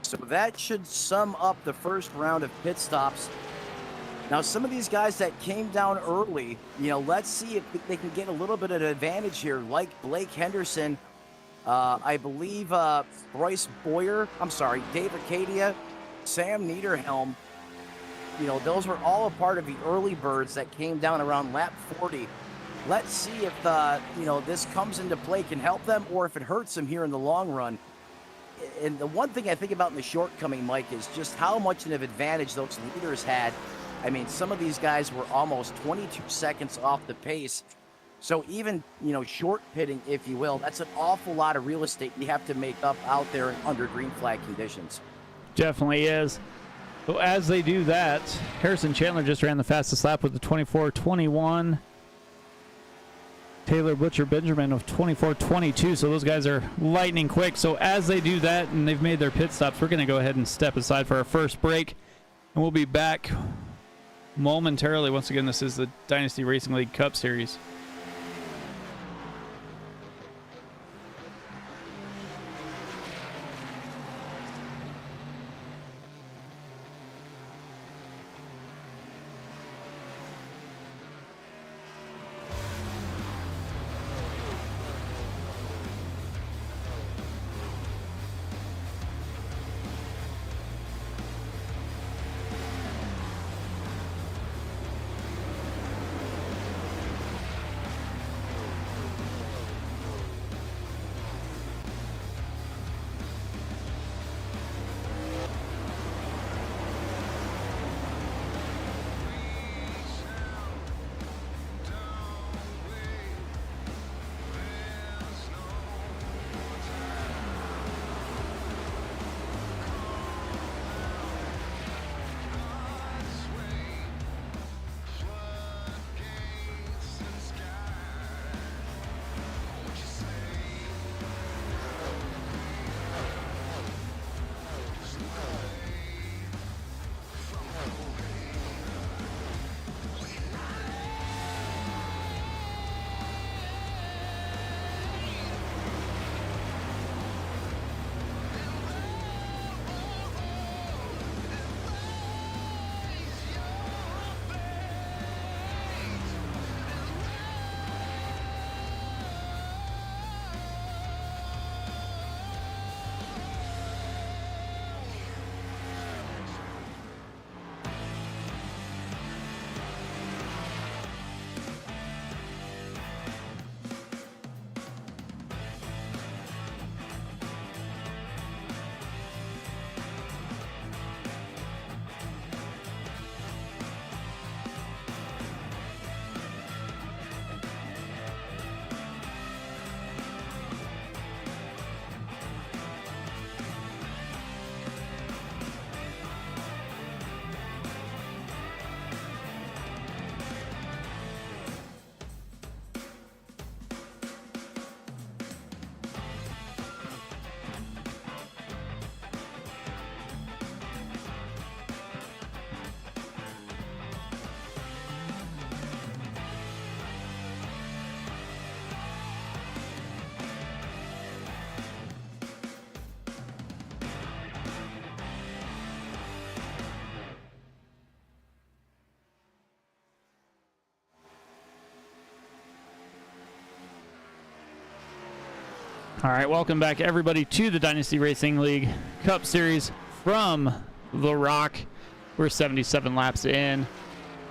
So that should sum up the first round of pit stops. Now, some of these guys that came down early, let's see if they can get a little bit of an advantage here, like Blake Henderson. I believe Bryce Boyer, Dave Arcadia, Sam Niederhelm. Those were all a part of the early birds that came down around lap 40. Let's see if, this comes into play, can help them, or if it hurts them here in the long run. And the one thing I think about in the shortcoming, Mike, is just how much of an advantage those leaders had. I mean, some of these guys were almost 22 seconds off the pace. So even, short pitting, if you will, that's an awful lot of real estate you have to make up out there under green flag conditions. Definitely is. So as they do that, Harrison Chandler just ran the fastest lap with the 24:21. Taylor Butcher Benjamin of 24:22. So those guys are lightning quick. So as they do that and they've made their pit stops, we're going to go ahead and step aside for our first break. And we'll be back momentarily. Once again, this is the Dynasty Racing League Cup Series. All right, welcome back, everybody, to the Dynasty Racing League Cup Series from The Rock. We're 77 laps in.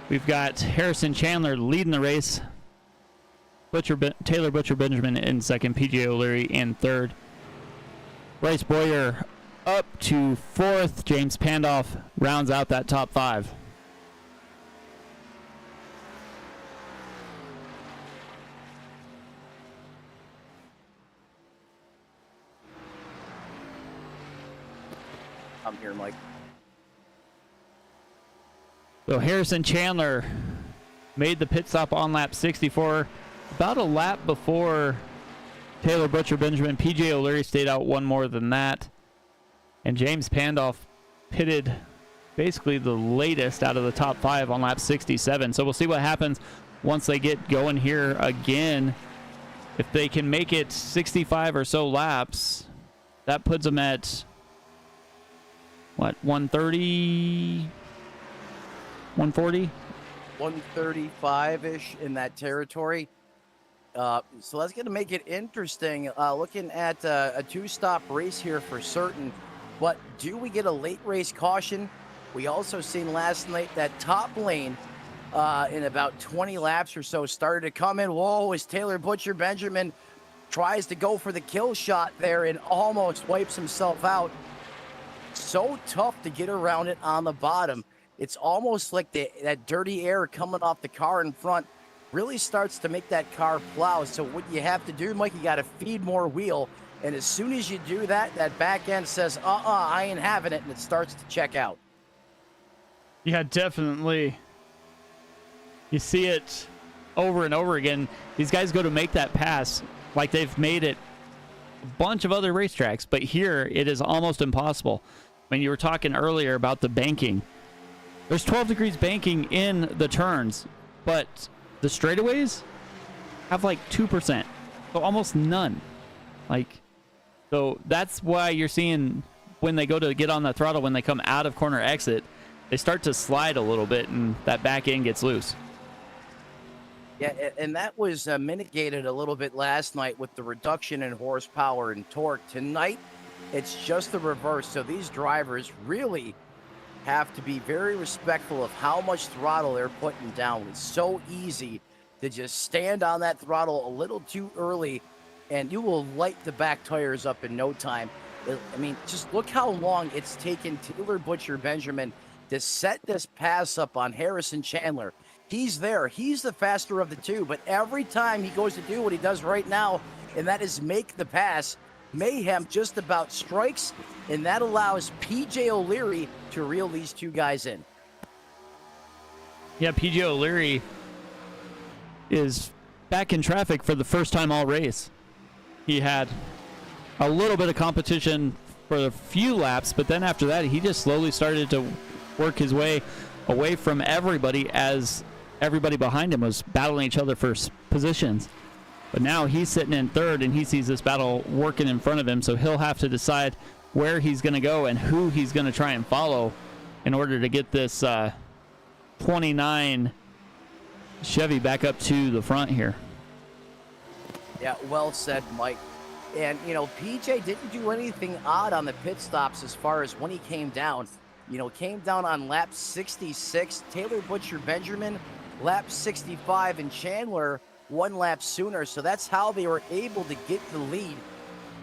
We've got Harrison Chandler leading the race. Taylor Butcher Benjamin in second. PJ O'Leary in third. Bryce Boyer up to fourth. James Pandoff rounds out that top five. I'm here, Mike. So Harrison Chandler made the pit stop on lap 64, about a lap before Taylor Butcher Benjamin. PJ O'Leary stayed out one more than that. And James Pandoff pitted basically the latest out of the top five on lap 67. So we'll see what happens once they get going here again. If they can make it 65 or so laps, that puts them at, what, 130, 140? 135-ish in that territory. So that's going to make it interesting. Looking at a two-stop race here for certain. But do we get a late race caution? We also seen last night that top lane in about 20 laps or so started to come in. Whoa, as Taylor Butcher Benjamin tries to go for the kill shot there and almost wipes himself out. So tough to get around it on the bottom. It's almost like that dirty air coming off the car in front really starts to make that car plow. So what you have to do, Mike, you got to feed more wheel. And as soon as you do that, that back end says, I ain't having it, and it starts to check out. Yeah, definitely. You see it over and over again. These guys go to make that pass like they've made it a bunch of other racetracks, but here it is almost impossible. When you were talking earlier about the banking, there's 12 degrees banking in the turns, but the straightaways have like 2%, so almost none. So that's why you're seeing when they go to get on the throttle, when they come out of corner exit, they start to slide a little bit and that back end gets loose. Yeah, and that was mitigated a little bit last night with the reduction in horsepower and torque. Tonight, it's just the reverse. So these drivers really have to be very respectful of how much throttle they're putting down. It's so easy to just stand on that throttle a little too early, and you will light the back tires up in no time. I mean, just look how long it's taken Taylor Butcher Benjamin to set this pass up on Harrison Chandler. He's there. He's the faster of the two, but every time he goes to do what he does right now, and that is make the pass, Mayhem just about strikes, and that allows PJ O'Leary to reel these two guys in. Yeah, PJ O'Leary is back in traffic for the first time all race. He had a little bit of competition for a few laps, but then after that, he just slowly started to work his way away from everybody as everybody behind him was battling each other for positions. But now he's sitting in third, and he sees this battle working in front of him, so he'll have to decide where he's going to go and who he's going to try and follow in order to get this 29 Chevy back up to the front here. Yeah, well said, Mike. And, you know, PJ didn't do anything odd on the pit stops as far as when he came down. You know, came down on lap 66. Taylor Butcher Benjamin, lap 65, and Chandler one lap sooner. So that's how they were able to get the lead.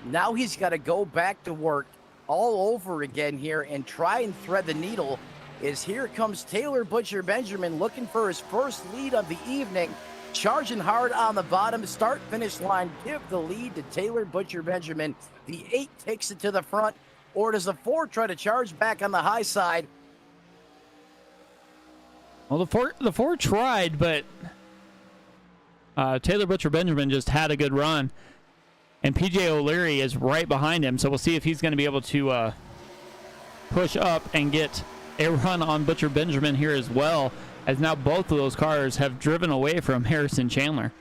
Now he's got to go back to work all over again here and try and thread the needle. As here comes Taylor Butcher Benjamin looking for his first lead of the evening. Charging hard on the bottom, start-finish line, give the lead to Taylor Butcher Benjamin. The 8 takes it to the front, or does the 4 try to charge back on the high side? Well, the four tried, but Taylor Butcher Benjamin just had a good run, and PJ O'Leary is right behind him, so we'll see if he's going to be able to push up and get a run on Butcher Benjamin here as well, as now both of those cars have driven away from Harrison Chandler.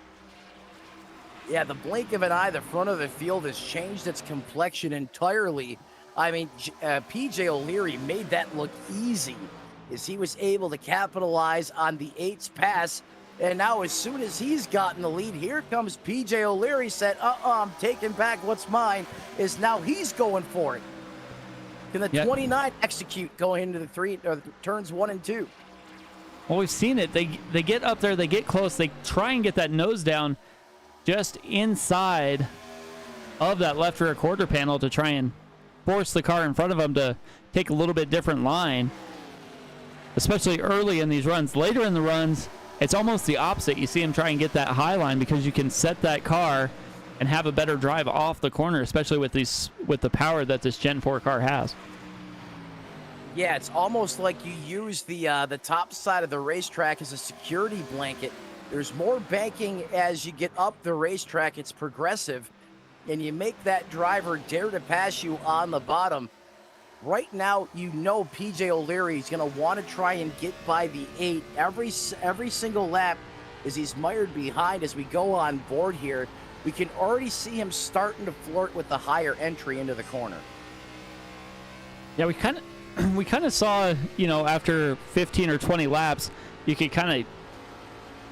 Yeah, the blink of an eye, the front of the field has changed its complexion entirely. I mean, PJ O'Leary made that look easy as he was able to capitalize on the 8's pass And now as soon as he's gotten the lead, here comes PJ O'Leary, said, I'm taking back what's mine, is now he's going for it. Can the 29 execute going into the turns 1 and 2? Well, we've seen it. They get up there, they get close, they try and get that nose down just inside of that left rear quarter panel to try and force the car in front of them to take a little bit different line, especially early in these runs. Later in the runs, it's almost the opposite. You see him try and get that high line because you can set that car and have a better drive off the corner, especially with the power that this Gen 4 car has. Yeah, it's almost like you use the top side of the racetrack as a security blanket. There's more banking as you get up the racetrack. It's progressive, and you make that driver dare to pass you on the bottom. Right now, you know PJ O'Leary is going to want to try and get by the 8 every single lap as he's mired behind. As we go on board here, we can already see him starting to flirt with the higher entry into the corner. Yeah, we kind of saw, after 15 or 20 laps, you could kind of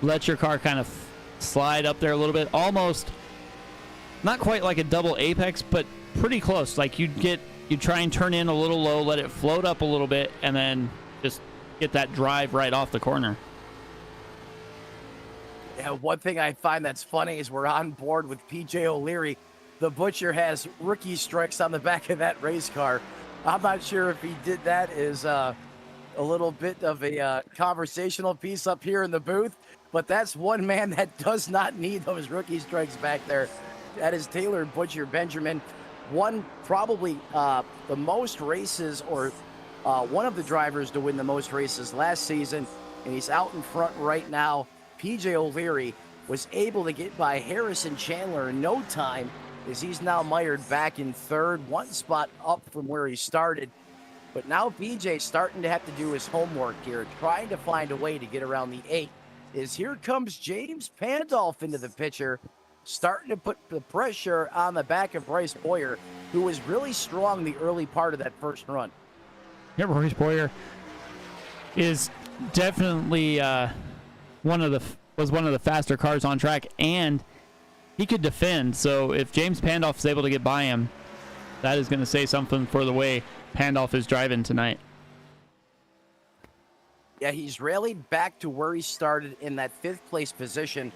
let your car kind of slide up there a little bit, almost not quite like a double apex, but pretty close. Like you try and turn in a little low, let it float up a little bit, and then just get that drive right off the corner. Yeah, one thing I find that's funny is we're on board with PJ O'Leary. The Butcher has rookie strikes on the back of that race car. I'm not sure if he did that as a little bit of a conversational piece up here in the booth, but that's one man that does not need those rookie strikes back there. That is Taylor Butcher Benjamin. Won probably the most races, or one of the drivers to win the most races last season, and he's out in front right now. PJ O'Leary was able to get by Harrison Chandler in no time, as he's now mired back in third, one spot up from where he started. But now PJ's starting to have to do his homework here, trying to find a way to get around the 8. As here comes James Pandolf into the picture, starting to put the pressure on the back of Bryce Boyer, who was really strong the early part of that first run. Yeah, Bryce Boyer is definitely one of the faster cars on track, and he could defend. So if James Pandolf is able to get by him, that is going to say something for the way Pandolf is driving tonight. Yeah, he's rallied back to where he started in that 5th place position.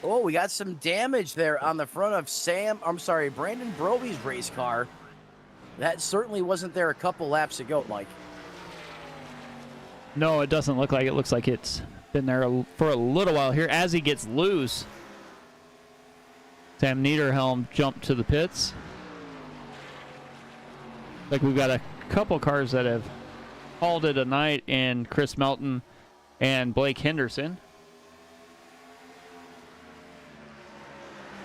Oh, we got some damage there on the front of Brandon Broby's race car. That certainly wasn't there a couple laps ago, Mike. No, it doesn't look like it. Looks like it's been there for a little while here. As he gets loose, Sam Niederhelm jumped to the pits. Like we've got a couple cars that have called it a night in Chris Melton and Blake Henderson.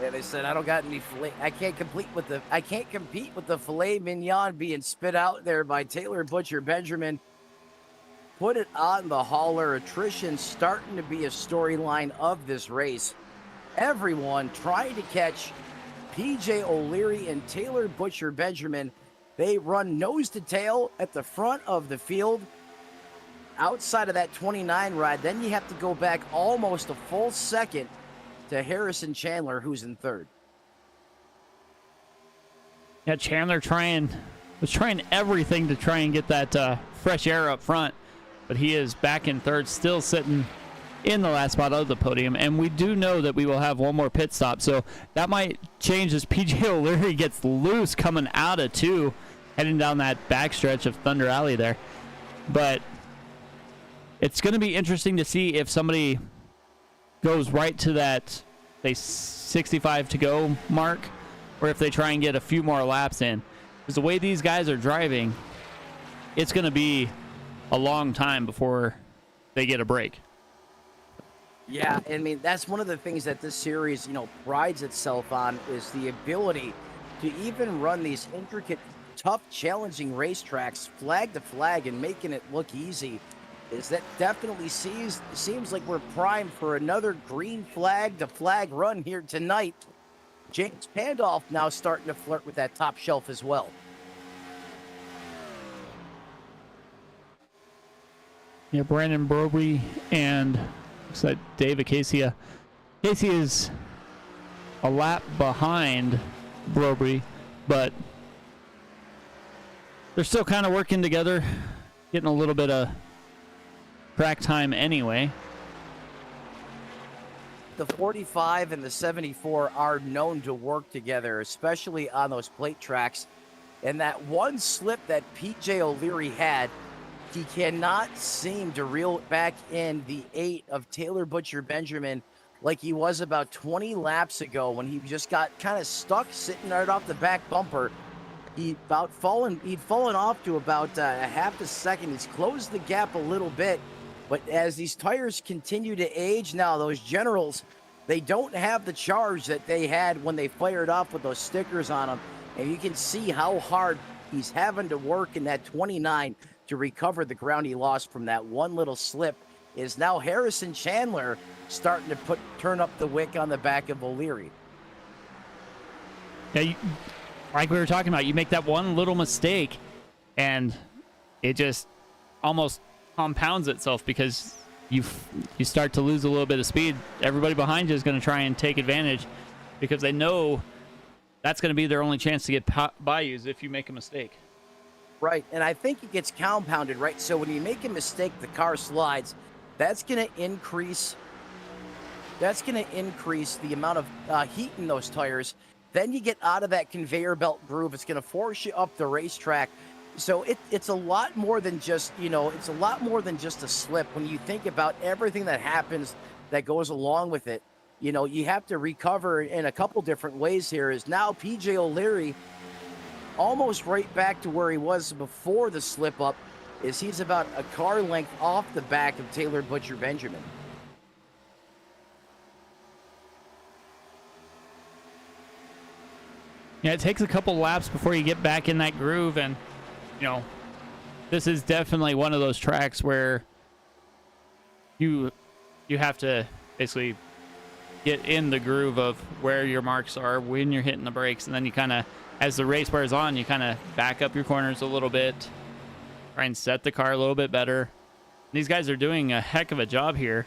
Yeah, they said I don't got any filet. I can't compete with the filet mignon being spit out there by Taylor Butcher Benjamin. Put it on the hauler. Attrition starting to be a storyline of this race. Everyone trying to catch PJ O'Leary and Taylor Butcher Benjamin. They run nose to tail at the front of the field outside of that 29 ride. Then you have to go back almost a full second to Harrison Chandler, who's in third. Yeah, Chandler was trying everything to try and get that fresh air up front, but he is back in third, still sitting in the last spot of the podium. And we do know that we will have one more pit stop, so that might change as PJ O'Leary gets loose coming out of 2, heading down that backstretch of Thunder Alley there. But it's going to be interesting to see if somebody goes right to that, say, 65 to go mark, or if they try and get a few more laps in. Because the way these guys are driving, it's going to be a long time before they get a break. Yeah, I mean, that's one of the things that this series, prides itself on, is the ability to even run these intricate, tough, challenging racetracks flag to flag and making it look easy. Is that definitely seems like we're primed for another green flag to flag run here tonight. James Pandolf now starting to flirt with that top shelf as well. Yeah, Brandon Broby and So David Casey is a lap behind Broby, but they're still kind of working together, getting a little bit of track time anyway. The 45 and the 74 are known to work together, especially on those plate tracks. And that one slip that PJ O'Leary had, he cannot seem to reel back in the 8 of Taylor Butcher Benjamin like he was about 20 laps ago when he just got kind of stuck sitting right off the back bumper. He'd fallen off to about a half a second. He's closed the gap a little bit, but as these tires continue to age now, those Generals, they don't have the charge that they had when they fired off with those stickers on them. And you can see how hard he's having to work in that 29 to recover the ground he lost from that one little slip. Is now Harrison Chandler starting to turn up the wick on the back of O'Leary. Yeah, like we were talking about, you make that one little mistake and it just almost compounds itself because you start to lose a little bit of speed. Everybody behind you is going to try and take advantage because they know that's going to be their only chance to get by you is if you make a mistake. Right, and I think it gets compounded, right? So when you make a mistake, the car slides. That's going to increase the amount of heat in those tires. Then you get out of that conveyor belt groove. It's going to force you up the racetrack. So it's a lot more than just, it's a lot more than just a slip. When you think about everything that happens that goes along with it, you have to recover in a couple different ways here. Is now PJ O'Leary almost right back to where he was before the slip up, is he's about a car length off the back of Taylor Butcher Benjamin. Yeah, it takes a couple laps before you get back in that groove, and this is definitely one of those tracks where you have to basically get in the groove of where your marks are when you're hitting the brakes, and then you kind of, as the race wears on, you kind of back up your corners a little bit, try and set the car a little bit better. These guys are doing a heck of a job here,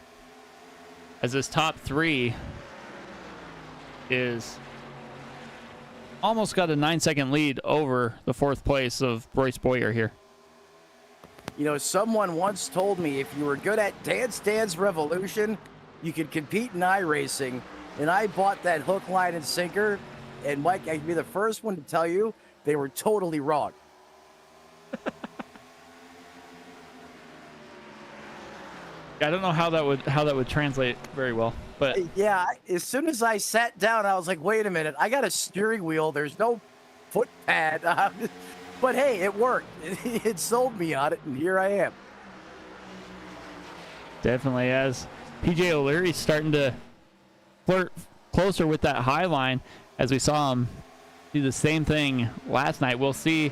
as this top 3 is almost got a 9-second lead over the 4th place of Royce Boyer here. Someone once told me if you were good at Dance Dance Revolution, you could compete in iRacing. And I bought that hook, line, and sinker. And Mike, I'd be the first one to tell you they were totally wrong. I don't know how that would translate very well, but yeah, as soon as I sat down, I was like, wait a minute, I got a steering wheel. There's no foot pad. But hey, it worked. It sold me on it, and here I am. Definitely, as PJ O'Leary's starting to flirt closer with that high line, as we saw him do the same thing last night. We'll see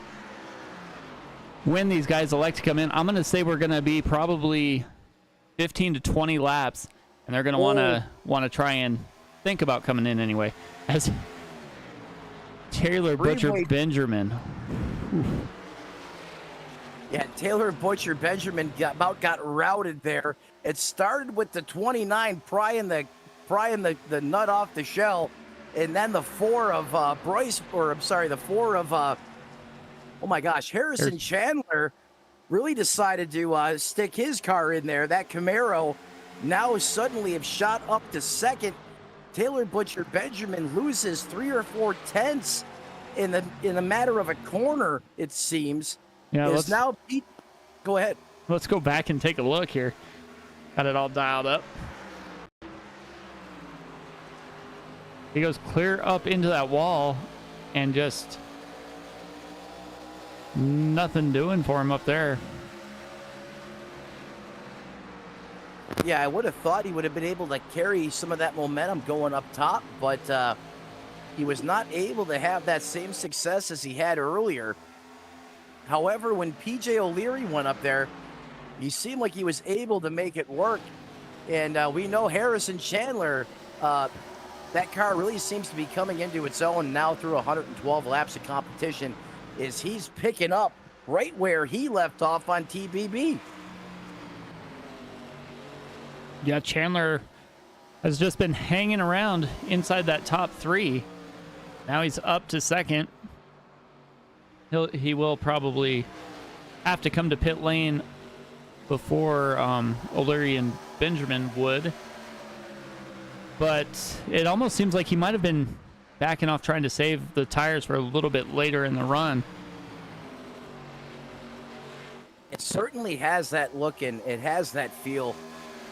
when these guys elect to come in. I'm going to say we're going to be probably 15 to 20 laps, and they're going to want to try and think about coming in anyway. As Taylor Butcher Benjamin. Yeah, Taylor Butcher Benjamin got routed there. It started with the 29 prying the nut off the shell, and then the 4 of Harrison Chandler really decided to stick his car in there. That Camaro now suddenly have shot up to 2nd. Taylor Butcher Benjamin loses 3 or 4 tenths in a matter of a corner, it seems. Yeah, go ahead. Let's go back and take a look here. Got it all dialed up. He goes clear up into that wall and just nothing doing for him up there. Yeah, I would have thought he would have been able to carry some of that momentum going up top, but he was not able to have that same success as he had earlier. However, when PJ O'Leary went up there, he seemed like he was able to make it work. And we know Harrison Chandler, that car really seems to be coming into its own now through 112 laps of competition, is he's picking up right where he left off on TBB. Yeah, Chandler has just been hanging around inside that top 3. Now he's up to second. He will probably have to come to pit lane before O'Leary and Benjamin would. But it almost seems like he might have been backing off trying to save the tires for a little bit later in the run. It certainly has that look and it has that feel.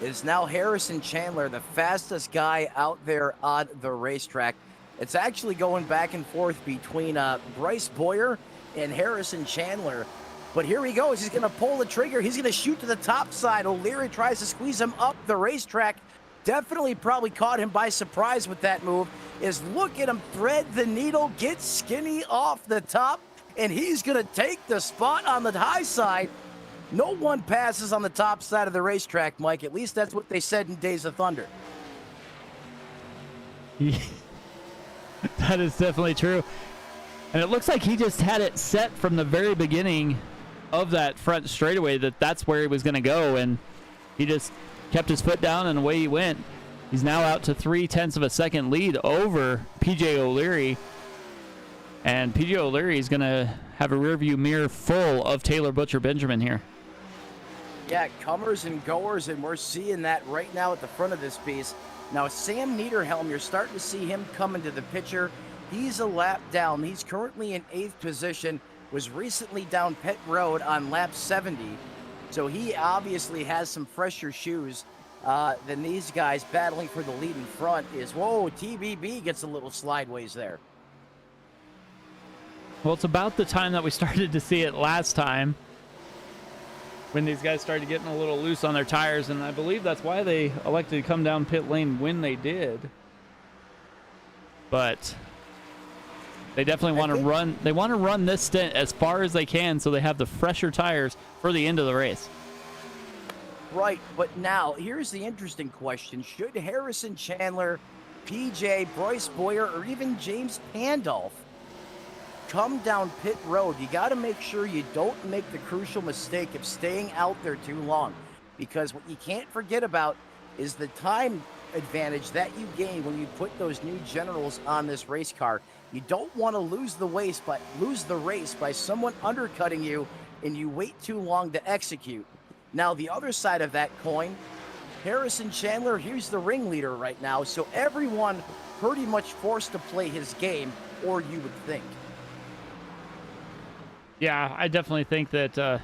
It is now Harrison Chandler, the fastest guy out there on the racetrack. It's actually going back and forth between Bryce Boyer and Harrison Chandler. But here he goes. He's going to pull the trigger. He's going to shoot to the top side. O'Leary tries to squeeze him up the racetrack. Definitely probably caught him by surprise with that move. Is look at him thread the needle, get skinny off the top, and he's going to take the spot on the high side. No one passes on the top side of the racetrack, Mike. At least that's what they said in Days of Thunder. That is definitely true. And it looks like he just had it set from the very beginning of that front straightaway that that's where he was going to go. And he just kept his foot down and away he went. He's now out to 0.3 of a second lead over PJ O'Leary. And PJ O'Leary is going to have a rearview mirror full of Taylor Butcher Benjamin here. Yeah, comers and goers, and we're seeing that right now at the front of this piece. Now, Sam Niederhelm, you're starting to see him come into the picture. He's a lap down. He's currently in 8th position, was recently down pit road on lap 70. So he obviously has some fresher shoes than these guys battling for the lead in front is. Whoa, TBB gets a little slideways there. Well, it's about the time that we started to see it last time when these guys started getting a little loose on their tires, and I believe that's why they elected to come down pit lane when they did. But they definitely want to run. They want to run this stint as far as they can so they have the fresher tires for the end of the race. Right, but now here's the interesting question. Should Harrison Chandler, PJ, Bryce Boyer, or even James Pandolf come down pit road? You got to make sure you don't make the crucial mistake of staying out there too long, because what you can't forget about is the time advantage that you gain when you put those new generals on this race car. You don't want to lose the race by someone undercutting you and you wait too long to execute. Now, the other side of that coin, Harrison Chandler, he's the ringleader right now, so everyone pretty much forced to play his game, or you would think. Yeah, I definitely think that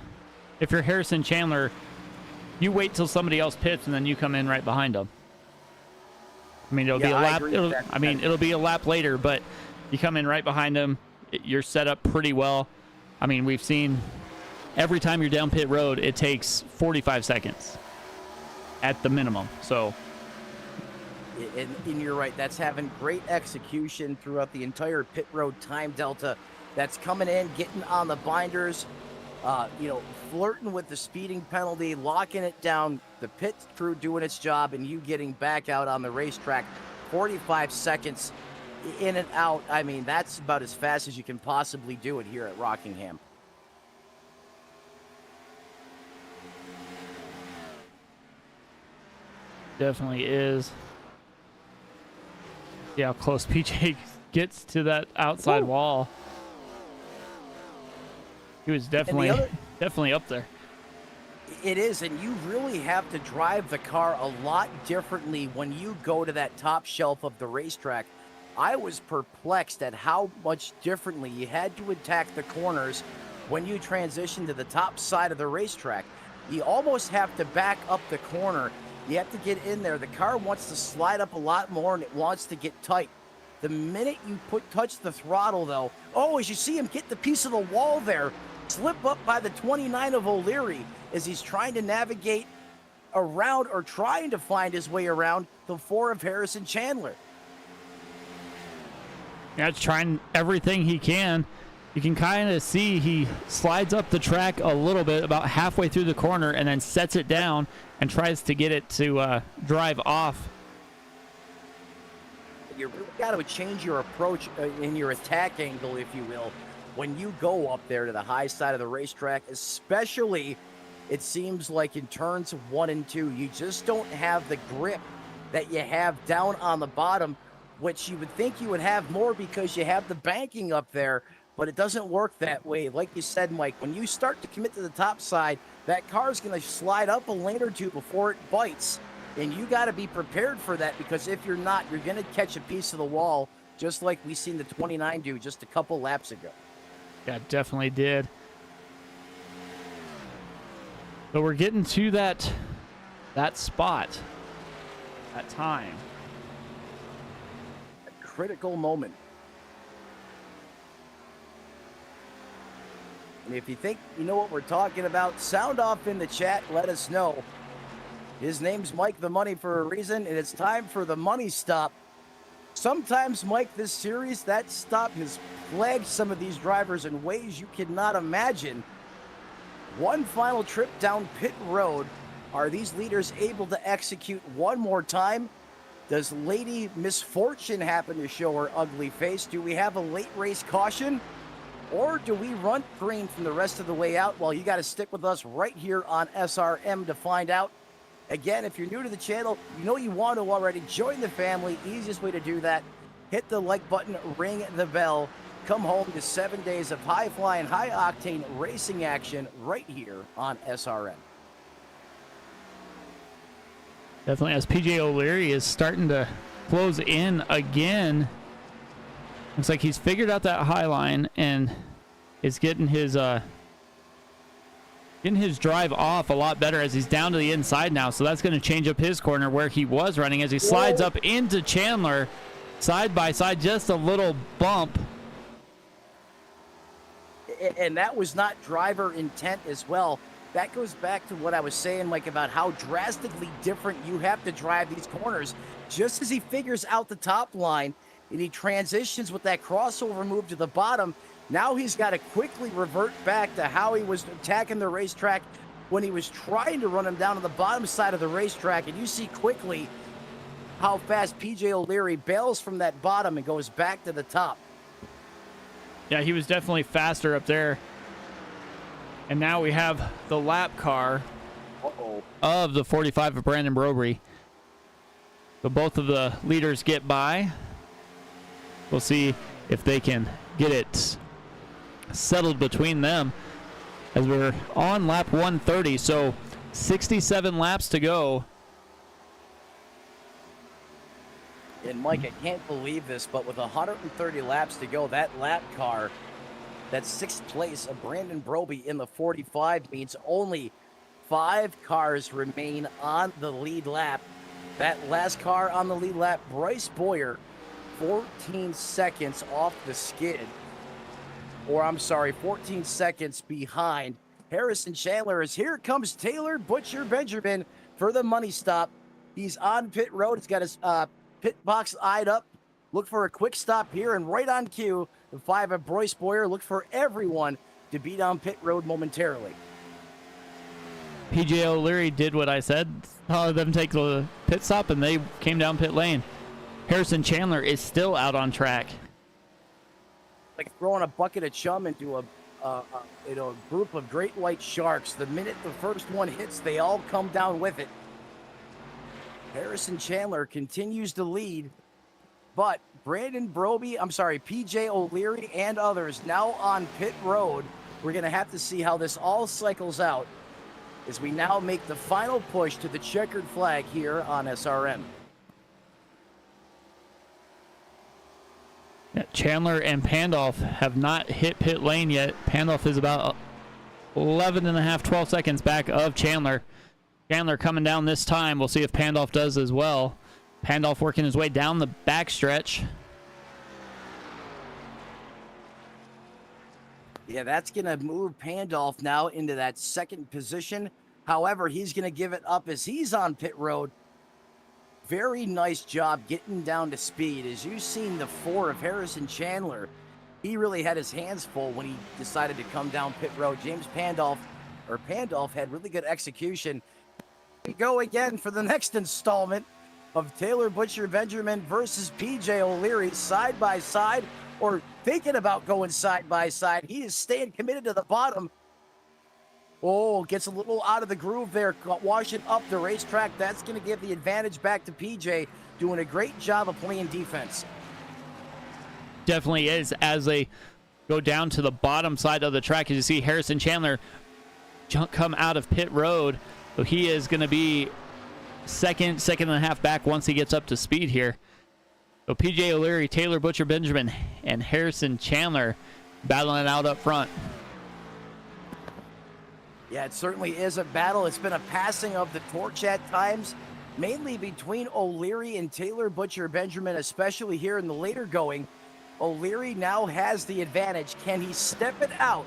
if you're Harrison Chandler, you wait till somebody else pits and then you come in right behind them. I mean, it'll be a lap. It'll be a lap later, but you come in right behind them. You're set up pretty well. I mean, we've seen every time you're down pit road, it takes 45 seconds at the minimum. So, and you're right. That's having great execution throughout the entire pit road time delta. That's coming in, getting on the binders, flirting with the speeding penalty, locking it down, the pit crew doing its job, and you getting back out on the racetrack 45 seconds in and out. I mean, that's about as fast as you can possibly do it here at Rockingham. Definitely is. Yeah, how close PJ gets to that outside wall. He was definitely up there. It is, and you really have to drive the car a lot differently when you go to that top shelf of the racetrack. I was perplexed at how much differently you had to attack the corners when you transition to the top side of the racetrack. You almost have to back up the corner. You have to get in there. The car wants to slide up a lot more, and it wants to get tight. The minute you touch the throttle, though, as you see him get the piece of the wall there, slip up by the 29 of O'Leary as he's trying to navigate around or trying to find his way around the 4 of Harrison Chandler. Yeah, trying everything he can. You can kind of see he slides up the track a little bit, about halfway through the corner, and then sets it down and tries to get it to drive off. You really got to change your approach in your attack angle, if you will, when you go up there to the high side of the racetrack, especially it seems like in turns 1 and 2, you just don't have the grip that you have down on the bottom, which you would think you would have more because you have the banking up there, but it doesn't work that way. Like you said, Mike, when you start to commit to the top side, that car is going to slide up a lane or two before it bites, and you got to be prepared for that, because if you're not, you're going to catch a piece of the wall, just like we seen the 29 do just a couple laps ago. Yeah, definitely did. So we're getting to that spot, that time. A critical moment. And if you think you know what we're talking about, sound off in the chat, let us know. His name's Mike the Money for a reason, and it's time for the money stop. Sometimes, Mike, this series, that stop has plagued some of these drivers in ways you cannot imagine. One final trip down pit road. Are these leaders able to execute one more time? Does Lady Misfortune happen to show her ugly face? Do we have a late race caution? Or do we run green from the rest of the way out? Well, you got to stick with us right here on SRM to find out. Again, if you're new to the channel, you know you want to already join the family. Easiest way to do that, hit the like button, ring the bell. Come home to 7 days of high-flying, high-octane racing action right here on SRM. Definitely, as PJ O'Leary is starting to close in again. Looks like he's figured out that high line and is getting his drive off a lot better as he's down to the inside now. So that's going to change up his corner where he was running as he slides up into Chandler. Side by side, just a little bump. And that was not driver intent as well. That goes back to what I was saying, Mike, about how drastically different you have to drive these corners. Just as he figures out the top line and he transitions with that crossover move to the bottom, now he's got to quickly revert back to how he was attacking the racetrack when he was trying to run him down on the bottom side of the racetrack. And you see quickly how fast PJ O'Leary bails from that bottom and goes back to the top. Yeah, he was definitely faster up there. And now we have the lap car of the 45 of Brandon Brobery. So both of the leaders get by. We'll see if they can get it settled between them as we're on lap 130. So 67 laps to go. And Mike, I can't believe this, but with 130 laps to go, that lap car, that 6th place of Brandon Broby in the 45 means only 5 cars remain on the lead lap. That last car on the lead lap, Bryce Boyer, 14 seconds off the skid. Or I'm sorry, 14 seconds behind Harrison Chandler. As here comes Taylor Butcher Benjamin for the money stop. He's on pit road. He's got his pit box eyed up. Look for a quick stop here, and right on cue, the 5 of Bryce Boyer. Look for everyone to be down pit road momentarily. PJ O'Leary did what I said. Saw them take the pit stop, and they came down pit lane. Harrison Chandler is still out on track. Like throwing a bucket of chum into a group of great white sharks. The minute the first one hits, they all come down with it. Harrison Chandler continues to lead, but Brandon Broby, PJ O'Leary and others now on pit road. We're going to have to see how this all cycles out as we now make the final push to the checkered flag here on SRM. Yeah, Chandler and Pandolf have not hit pit lane yet. Pandolf is about 12 seconds back of Chandler. Chandler coming down this time. We'll see if Pandolf does as well. Pandolf working his way down the backstretch. Yeah, that's going to move Pandolf now into that second position. However, he's going to give it up as he's on pit road. Very nice job getting down to speed. As you've seen the 4 of Harrison Chandler, he really had his hands full when he decided to come down pit road. James Pandolf had really good execution. We go again for the next installment of Taylor Butcher Benjamin versus PJ O'Leary, side by side, or thinking about going side by side. He is staying committed to the bottom. Oh, gets a little out of the groove there, washing up the racetrack. That's going to give the advantage back to PJ, doing a great job of playing defense. Definitely is, as they go down to the bottom side of the track. As you see Harrison Chandler come out of pit road. So he is going to be second and a half back once he gets up to speed here. So PJ O'Leary, Taylor Butcher Benjamin, and Harrison Chandler battling it out up front. Yeah, it certainly is a battle. It's been a passing of the torch at times, mainly between O'Leary and Taylor Butcher Benjamin, especially here in the later going. O'Leary now has the advantage. Can he step it out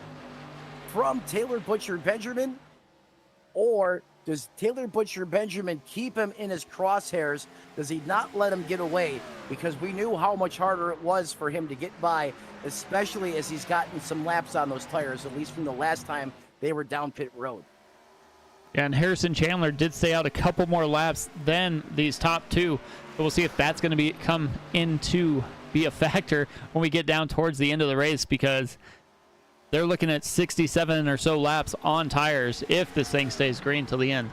from Taylor Butcher Benjamin, or does Taylor Butcher Benjamin keep him in his crosshairs? Does he not let him get away? Because we knew how much harder it was for him to get by, especially as he's gotten some laps on those tires, at least from the last time they were down pit road. And Harrison Chandler did stay out a couple more laps than these top two. So we'll see if that's going to come into be a factor when we get down towards the end of the race, because they're looking at 67 or so laps on tires if this thing stays green till the end.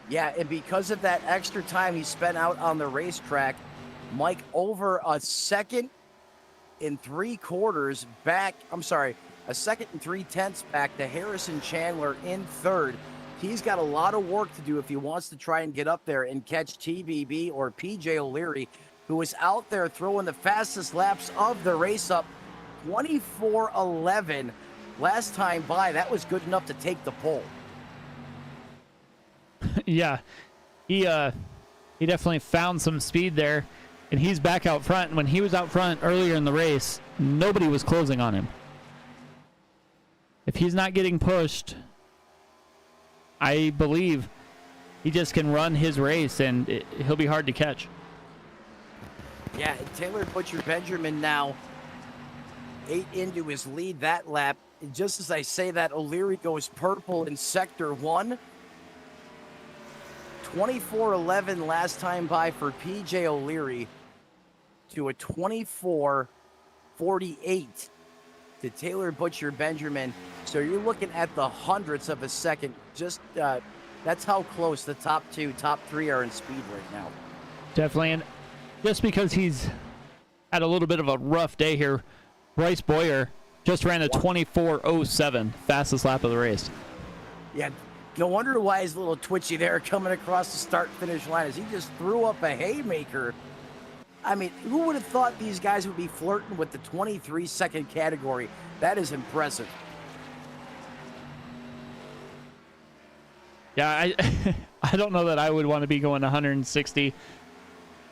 Yeah, and because of that extra time he spent out on the racetrack, Mike, over a second and 3/4 back, a second and 3/10 back to Harrison Chandler in third. He's got a lot of work to do if he wants to try and get up there and catch TBB or PJ O'Leary, who was out there throwing the fastest laps of the race up, 24:11 last time by. That was good enough to take the pole. Yeah, he definitely found some speed there, and he's back out front. And when he was out front earlier in the race, nobody was closing on him. If he's not getting pushed, I believe he just can run his race, and he'll be hard to catch. Yeah, Taylor Butcher Benjamin now 8 into his lead that lap. And just as I say that, O'Leary goes purple in sector 1. 24:11 last time by for PJ O'Leary to a 24:48 to Taylor Butcher Benjamin. So you're looking at the hundredths of a second. Just that's how close the top 2, top 3 are in speed right now. Definitely, and just because he's had a little bit of a rough day here, Bryce Boyer just ran a 24:07, fastest lap of the race. Yeah, no wonder why he's a little twitchy there coming across the start-finish line, as he just threw up a haymaker. I mean, who would have thought these guys would be flirting with the 23-second category? That is impressive. Yeah, I don't know that I would want to be going 160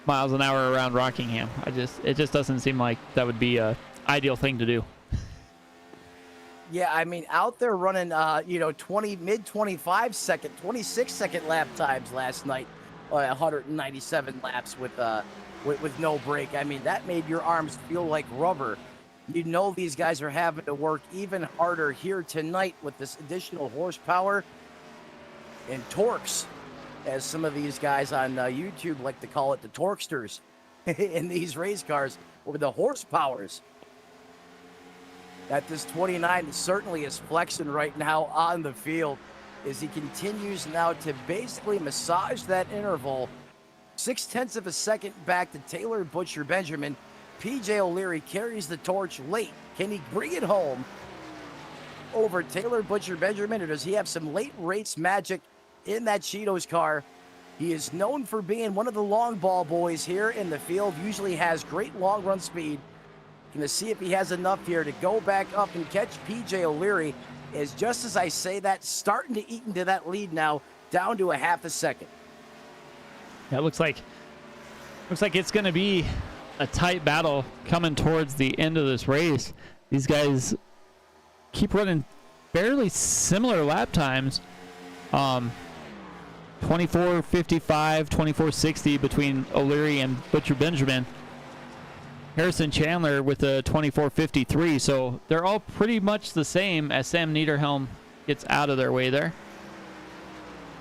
miles an hour around Rockingham. It just doesn't seem like that would be a ideal thing to do. Yeah, I mean, out there running, mid 26 second lap times last night, 197 laps with no break. I mean, that made your arms feel like rubber. You know these guys are having to work even harder here tonight with this additional horsepower and torques, as some of these guys on YouTube like to call it, the torquesters in these race cars, or the horsepowers. That this 29 certainly is flexing right now on the field, as he continues now to basically massage that interval. 0.6 of a second back to Taylor Butcher Benjamin. PJ O'Leary carries the torch late. Can he bring it home over Taylor Butcher Benjamin, or does he have some late race magic in that Cheetos car? He is known for being one of the long ball boys here in the field, usually has great long run speed. Going to see if he has enough here to go back up and catch PJ O'Leary, is, just as I say that, starting to eat into that lead now, down to a half a second. Yeah, it looks like it's going to be a tight battle coming towards the end of this race. These guys keep running fairly similar lap times. 24:55, 24:60 between O'Leary and Butcher Benjamin. Harrison Chandler with a 24:53, so they're all pretty much the same as Sam Niederhelm gets out of their way there.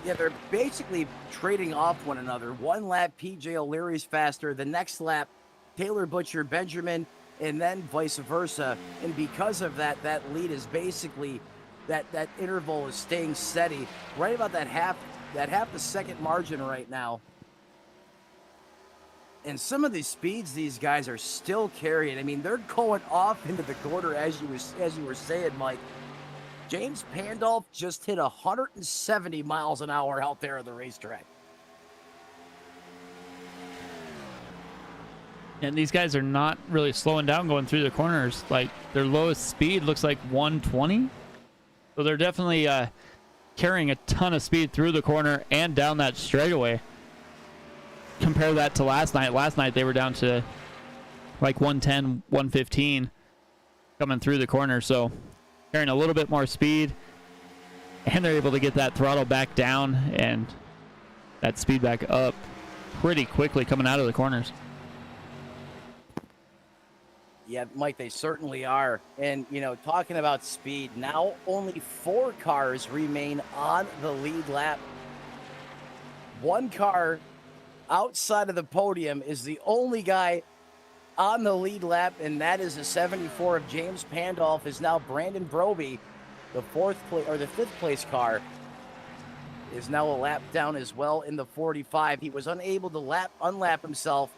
Yeah, they're basically trading off one another. One lap, PJ O'Leary's faster. The next lap, Taylor Butcher Benjamin, and then vice versa. And because of that, that lead is basically that interval is staying steady, right about that half a second margin right now. And some of these speeds these guys are still carrying. I mean, they're going off into the quarter as you were saying, Mike. James Pandolf just hit 170 miles an hour out there on the racetrack. And these guys are not really slowing down going through the corners. Like, their lowest speed looks like 120. So they're definitely carrying a ton of speed through the corner and down that straightaway. Compare that to last night. Last night they were down to like 110, 115 coming through the corner. So carrying a little bit more speed, and they're able to get that throttle back down and that speed back up pretty quickly coming out of the corners. Yeah, Mike, they certainly are. And, talking about speed, now only 4 cars remain on the lead lap. 1 car outside of the podium is the only guy on the lead lap, and that is a 74 of James Pandolf. Is now Brandon Broby, the 5th place car, is now a lap down as well in the 45. He was unable to unlap himself,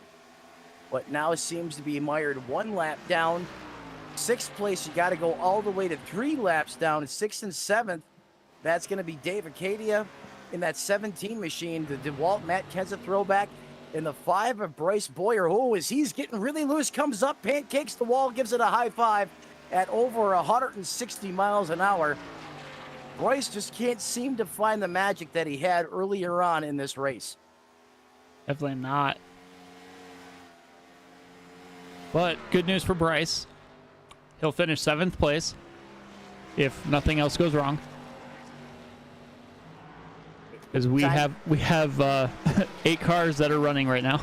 but now seems to be mired 1 lap down. 6th place, you got to go all the way to 3 laps down. 6th and 7th, that's going to be Dave Acadia in that 17 machine, the DeWalt Matt Kenseth throwback. In the 5 of Bryce Boyer, as he's getting really loose, comes up, pancakes the wall, gives it a high five at over 160 miles an hour. Bryce just can't seem to find the magic that he had earlier on in this race. Definitely not. But good news for Bryce. He'll finish 7th place if nothing else goes wrong. Because we have 8 cars that are running right now.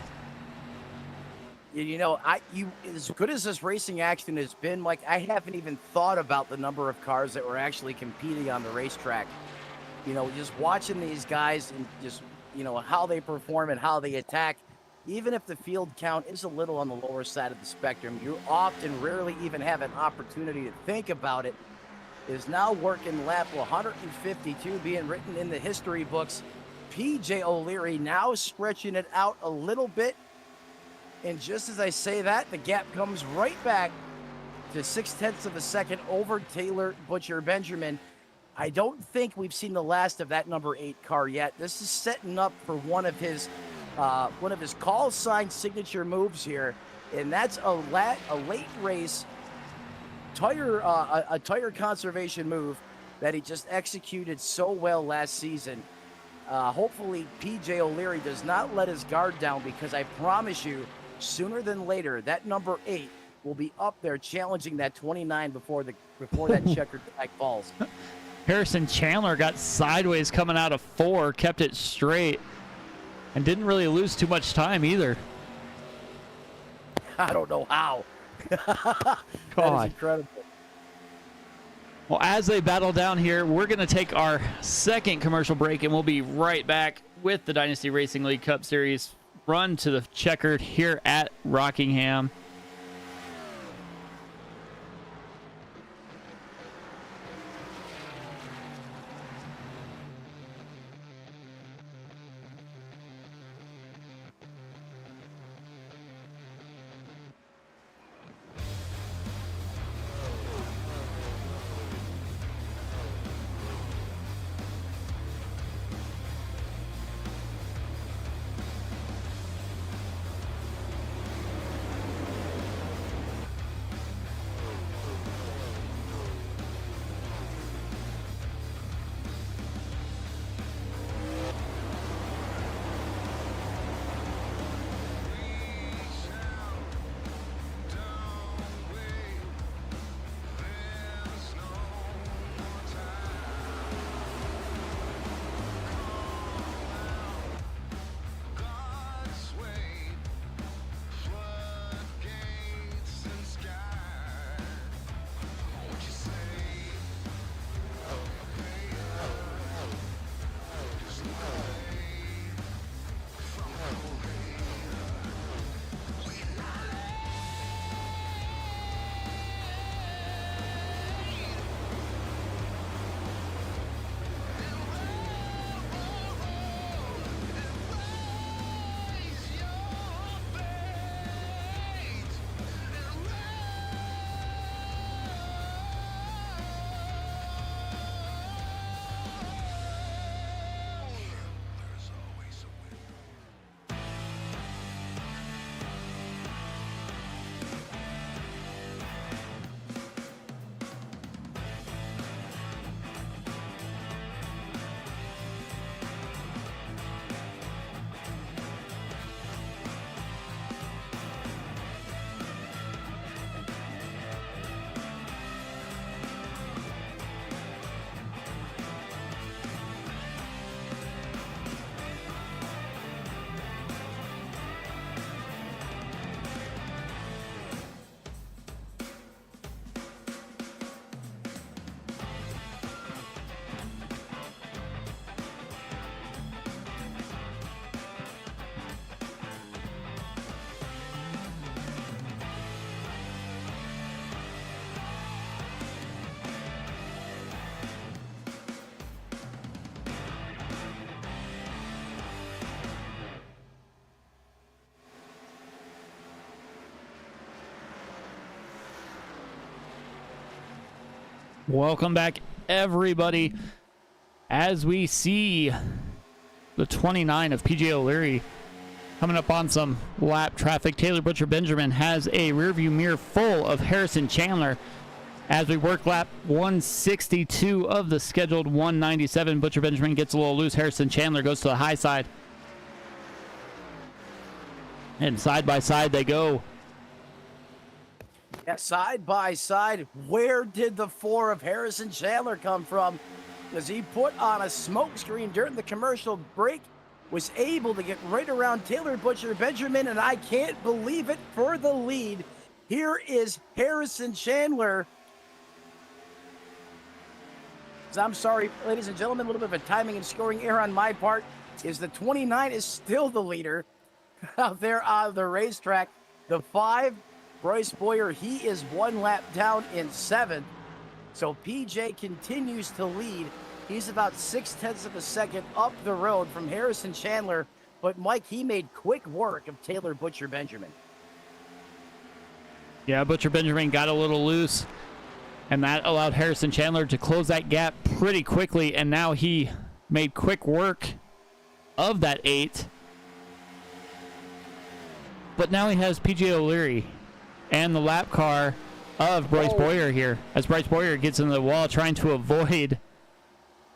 As good as this racing action has been, Mike, I haven't even thought about the number of cars that were actually competing on the racetrack. Just watching these guys and just, how they perform and how they attack. Even if the field count is a little on the lower side of the spectrum, you often rarely even have an opportunity to think about it. Is now working lap 152, being written in the history books. PJ O'Leary now stretching it out a little bit. And just as I say that, the gap comes right back to 0.6 of a second over Taylor Butcher Benjamin. I don't think we've seen the last of that number 8 car yet. This is setting up for one of his call sign signature moves here, and that's a late race tire conservation move that he just executed so well last season. Hopefully PJ O'Leary does not let his guard down, because I promise you, sooner than later, that number 8 will be up there challenging that 29 before that checkered flag falls. Harrison Chandler got sideways coming out of 4, kept it straight, and didn't really lose too much time either. I don't know how. That is incredible. Well, as they battle down here, we're going to take our second commercial break, and we'll be right back with the Dynasty Racing League Cup Series run to the checkered here at Rockingham. Welcome back, everybody, as we see the 29 of PJ O'Leary coming up on some lap traffic. Taylor Butcher Benjamin has a rearview mirror full of Harrison Chandler as we work lap 162 of the scheduled 197. Butcher Benjamin gets a little loose. Harrison Chandler goes to the high side, and side by side they go. Yeah, side by side. Where did the 4 of Harrison Chandler come from? Because he put on a smoke screen during the commercial break, was able to get right around Taylor Butcher Benjamin, and I can't believe it, for the lead. Here is Harrison Chandler. I'm sorry, ladies and gentlemen, a little bit of a timing and scoring error on my part, is the 29 is still the leader out there on the racetrack. The 5, Bryce Boyer, he is 1 lap down in 7th. So PJ continues to lead. He's about 0.6 of a second up the road from Harrison Chandler. But Mike, he made quick work of Taylor Butcher Benjamin. Yeah, Butcher Benjamin got a little loose, and that allowed Harrison Chandler to close that gap pretty quickly. And now he made quick work of that 8. But now he has PJ O'Leary and the lap car of Bryce Boyer here, as Bryce Boyer gets into the wall trying to avoid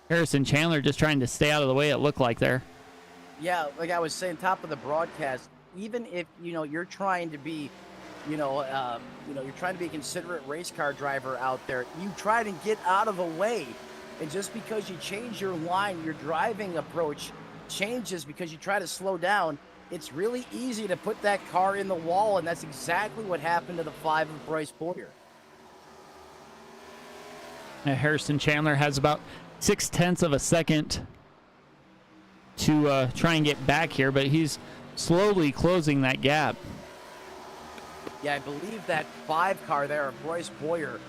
Harrison Chandler, just trying to stay out of the way, it looked like there. Yeah, like I was saying, top of the broadcast, even if, you're trying to be, you're trying to be a considerate race car driver out there, you try to get out of the way. And just because you change your line, your driving approach changes because you try to slow down, it's really easy to put that car in the wall, and that's exactly what happened to the 5 of Bryce Boyer. Now Harrison Chandler has about 0.6 of a second to try and get back here, but he's slowly closing that gap. Yeah, I believe that 5 car there of Bryce Boyer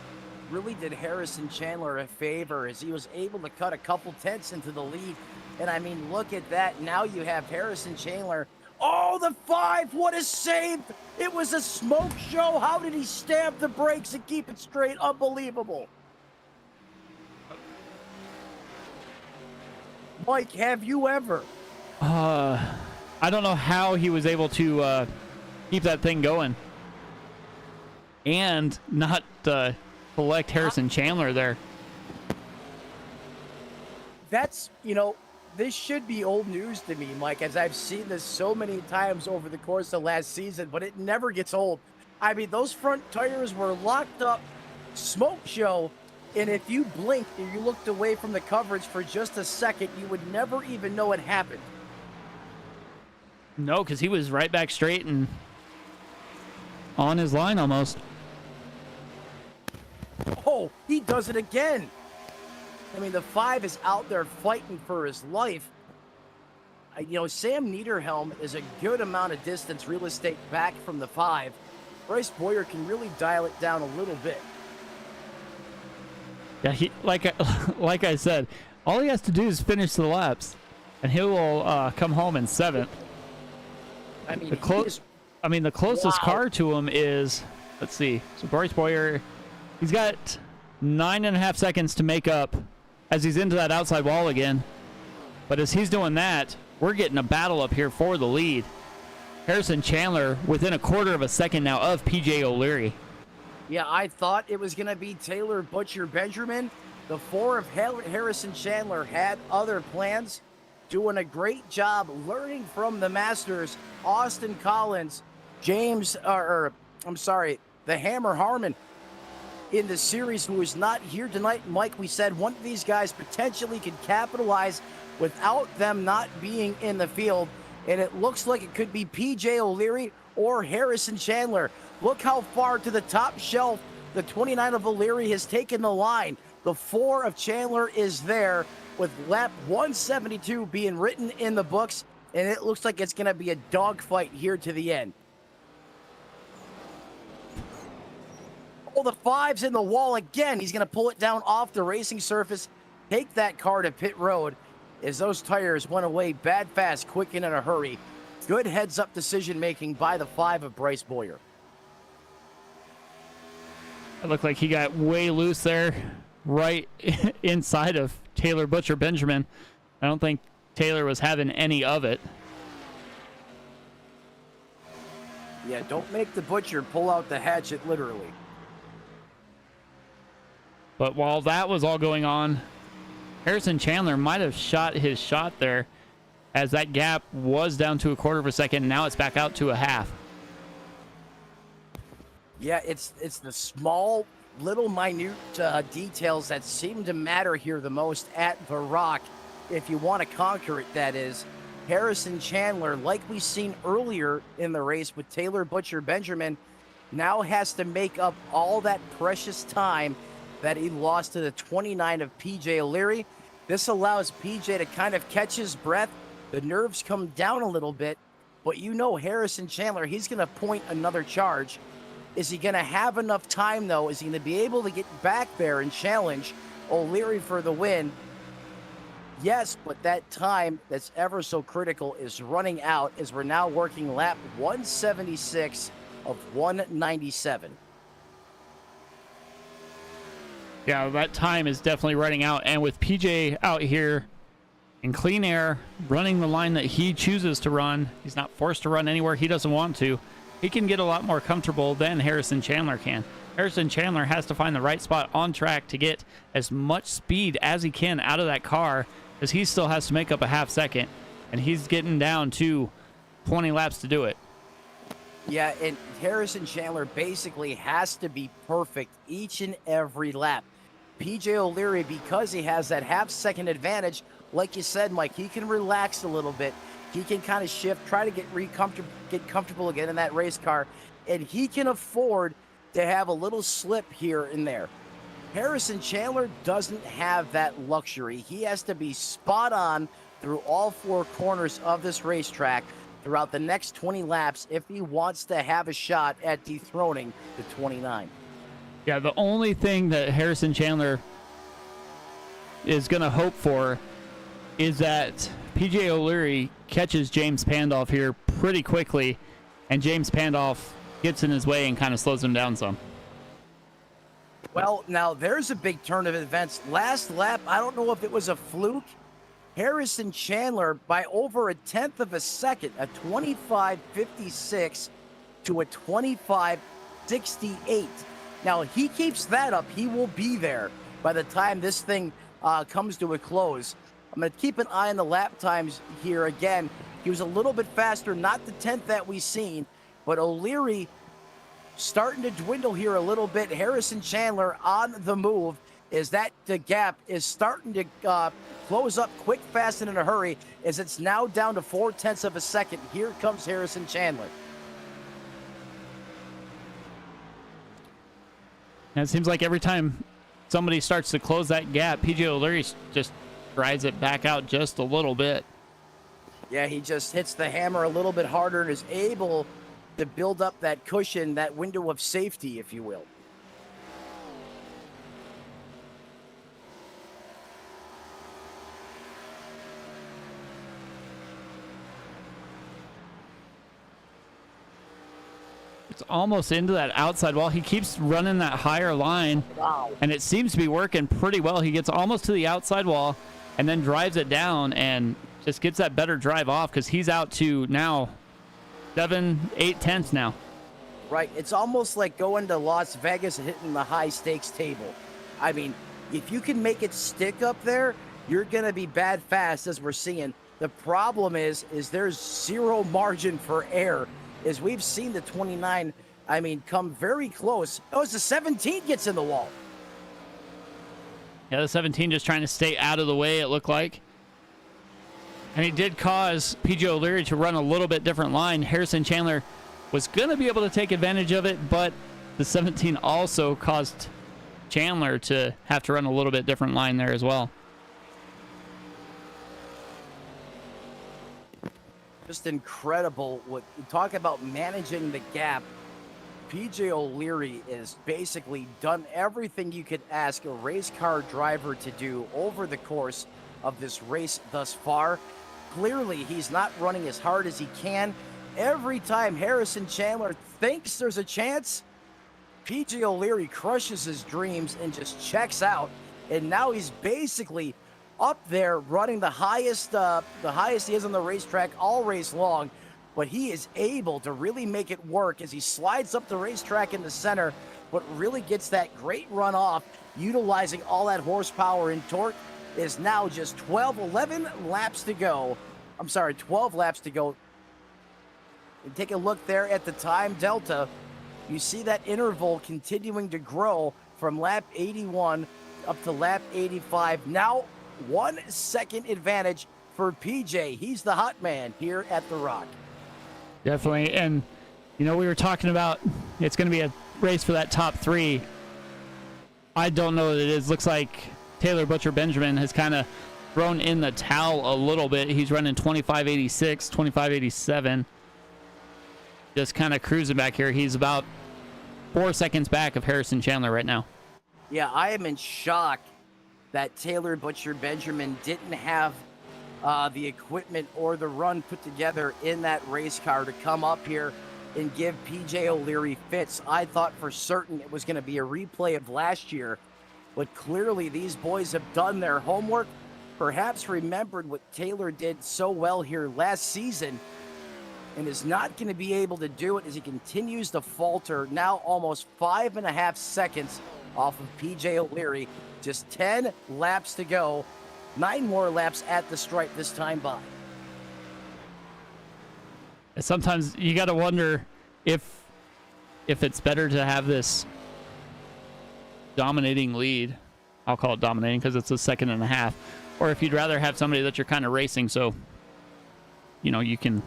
really did Harrison Chandler a favor, as he was able to cut a couple tenths into the lead. And I mean, look at that. Now you have Harrison Chandler. Oh, the 5, what a save! It was a smoke show. How did he stamp the brakes and keep it straight? Unbelievable. Mike, have you ever? I don't know how he was able to keep that thing going and not collect Harrison Chandler there. That's, this should be old news to me, Mike, as I've seen this so many times over the course of last season, but it never gets old. I mean, those front tires were locked up, smoke show, and if you blinked and you looked away from the coverage for just a second, you would never even know it happened. No, because he was right back straight and on his line almost. Oh, he does it again. I mean, the 5 is out there fighting for his life. Sam Niederhelm is a good amount of distance real estate back from the 5. Bryce Boyer can really dial it down a little bit. Yeah, he like I said, all he has to do is finish the laps, and he will come home in 7th. I mean, the closest car to him is, let's see. So Bryce Boyer, he's got 9.5 seconds to make up as he's into that outside wall again. But as he's doing that, we're getting a battle up here for the lead. Harrison Chandler within 1/4 of a second now of PJ O'Leary. Yeah, I thought it was going to be Taylor Butcher Benjamin. The 4 of Harrison Chandler had other plans, doing a great job learning from the masters. Austin Collins, the Hammer Harmon in the series, who is not here tonight. Mike, we said one of these guys potentially could capitalize without them not being in the field, and it looks like it could be PJ O'Leary or Harrison Chandler. Look how far to the top shelf the 29 of O'Leary has taken the line. The 4 of Chandler is there, with lap 172 being written in the books, and it looks like it's going to be a dogfight here to the end. Oh, the 5's in the wall again. He's going to pull it down off the racing surface, take that car to pit road, as those tires went away bad fast, quick and in a hurry. Good heads-up decision-making by the 5 of Bryce Boyer. It looked like he got way loose there right inside of Taylor Butcher Benjamin. I don't think Taylor was having any of it. Yeah, don't make the Butcher pull out the hatchet literally. But while that was all going on, Harrison Chandler might have shot his shot there, as that gap was down to a quarter of a second. Now it's back out to a half. Yeah, it's the small, little, minute details that seem to matter here the most at the Rock. If you want to conquer it, that is. Harrison Chandler, like we seen earlier in the race with Taylor Butcher Benjamin, now has to make up all that precious time that he lost to the 29 of PJ O'Leary. This allows PJ to kind of catch his breath. The nerves come down a little bit, but you know Harrison Chandler, he's going to point another charge. Is he going to have enough time, though? Is he going to be able to get back there and challenge O'Leary for the win? Yes, but that time that's ever so critical is running out, as we're now working lap 176 of 197. Yeah, that time is definitely running out. And with PJ out here in clean air, running the line that he chooses to run, he's not forced to run anywhere he doesn't want to. He can get a lot more comfortable than Harrison Chandler can. Harrison Chandler has to find the right spot on track to get as much speed as he can out of that car, because he still has to make up a half second, and he's getting down to 20 laps to do it. Yeah, and Harrison Chandler basically has to be perfect each and every lap. PJ O'Leary, because he has that half-second advantage, like you said, Mike, he can relax a little bit. He can kind of shift, try to get comfortable again in that race car, and he can afford to have a little slip here and there. Harrison Chandler doesn't have that luxury. He has to be spot on through all four corners of this racetrack throughout the next 20 laps if he wants to have a shot at dethroning the 29. Yeah, the only thing that Harrison Chandler is going to hope for is that PJ O'Leary catches James Pandolf here pretty quickly, and James Pandolf gets in his way and kind of slows him down some. Well, now there's a big turn of events. Last lap, I don't know if it was a fluke. Harrison Chandler, by over a tenth of a second, a 25.56 to a 25.68. Now, he keeps that up, he will be there by the time this thing comes to a close. I'm going to keep an eye on the lap times here again. He was a little bit faster, not the 10th that we've seen, but O'Leary starting to dwindle here a little bit. Harrison Chandler on the move. Is that the gap is starting to close up quick, fast, and in a hurry, as it's now down to 0.4 of a second. Here comes Harrison Chandler. And it seems like every time somebody starts to close that gap, PJ O'Leary just drives it back out just a little bit. Yeah, he just hits the hammer a little bit harder and is able to build up that cushion, that window of safety, if you will. It's almost into that outside wall. He keeps running that higher line, Wow. and it seems to be working pretty well. He gets almost to the outside wall and then drives it down and just gets that better drive off, because he's out to now 7-8 tenths now. Right. It's almost like going to Las Vegas and hitting the high stakes table. I mean, if you can make it stick up there, you're going to be bad fast, as we're seeing. The problem is there's zero margin for error, as we've seen the 29, I mean, come very close. Oh, as the 17 gets in the wall. Yeah, the 17 just trying to stay out of the way, it looked like. And he did cause PJ O'Leary to run a little bit different line. Harrison Chandler was going to be able to take advantage of it, but the 17 also caused Chandler to have to run a little bit different line there as well. Just incredible. What you talk about managing the gap. PJ O'Leary is basically done everything you could ask a race car driver to do over the course of this race thus far. Clearly, he's not running as hard as he can. Every time Harrison Chandler thinks there's a chance, PJ O'Leary crushes his dreams and just checks out. and now he's basically up there running the highest he is on the racetrack all race long. But he is able to really make it work as he slides up the racetrack in the center, but really gets that great run off, utilizing all that horsepower and torque. Is now just 11 laps to go. I'm sorry, 12 laps to go. And take a look there at the time delta. You see that interval continuing to grow from lap 81 up to lap 85. Now 1 second advantage for PJ. He's the hot man here at the Rock. Definitely. And, you know, we were talking about it's going to be a race for that top 3. I don't know what it is. Looks like Taylor Butcher Benjamin has kind of thrown in the towel a little bit. He's running 25.86, 25.87. Just kind of cruising back here. He's about 4 seconds back of Harrison Chandler right now. Yeah, I am in shock that Taylor Butcher Benjamin didn't have the equipment or the run put together in that race car to come up here and give PJ O'Leary fits. I thought for certain it was going to be a replay of last year, but clearly these boys have done their homework, perhaps remembered what Taylor did so well here last season, and is not going to be able to do it as he continues to falter, now almost 5.5 seconds off of PJ O'Leary. Just 10 laps to go. 9 more laps at the stripe this time by. Sometimes you got to wonder if it's better to have this dominating lead. I'll call it dominating because it's a 1.5 seconds, or if you'd rather have somebody that you're kind of racing, so you know you can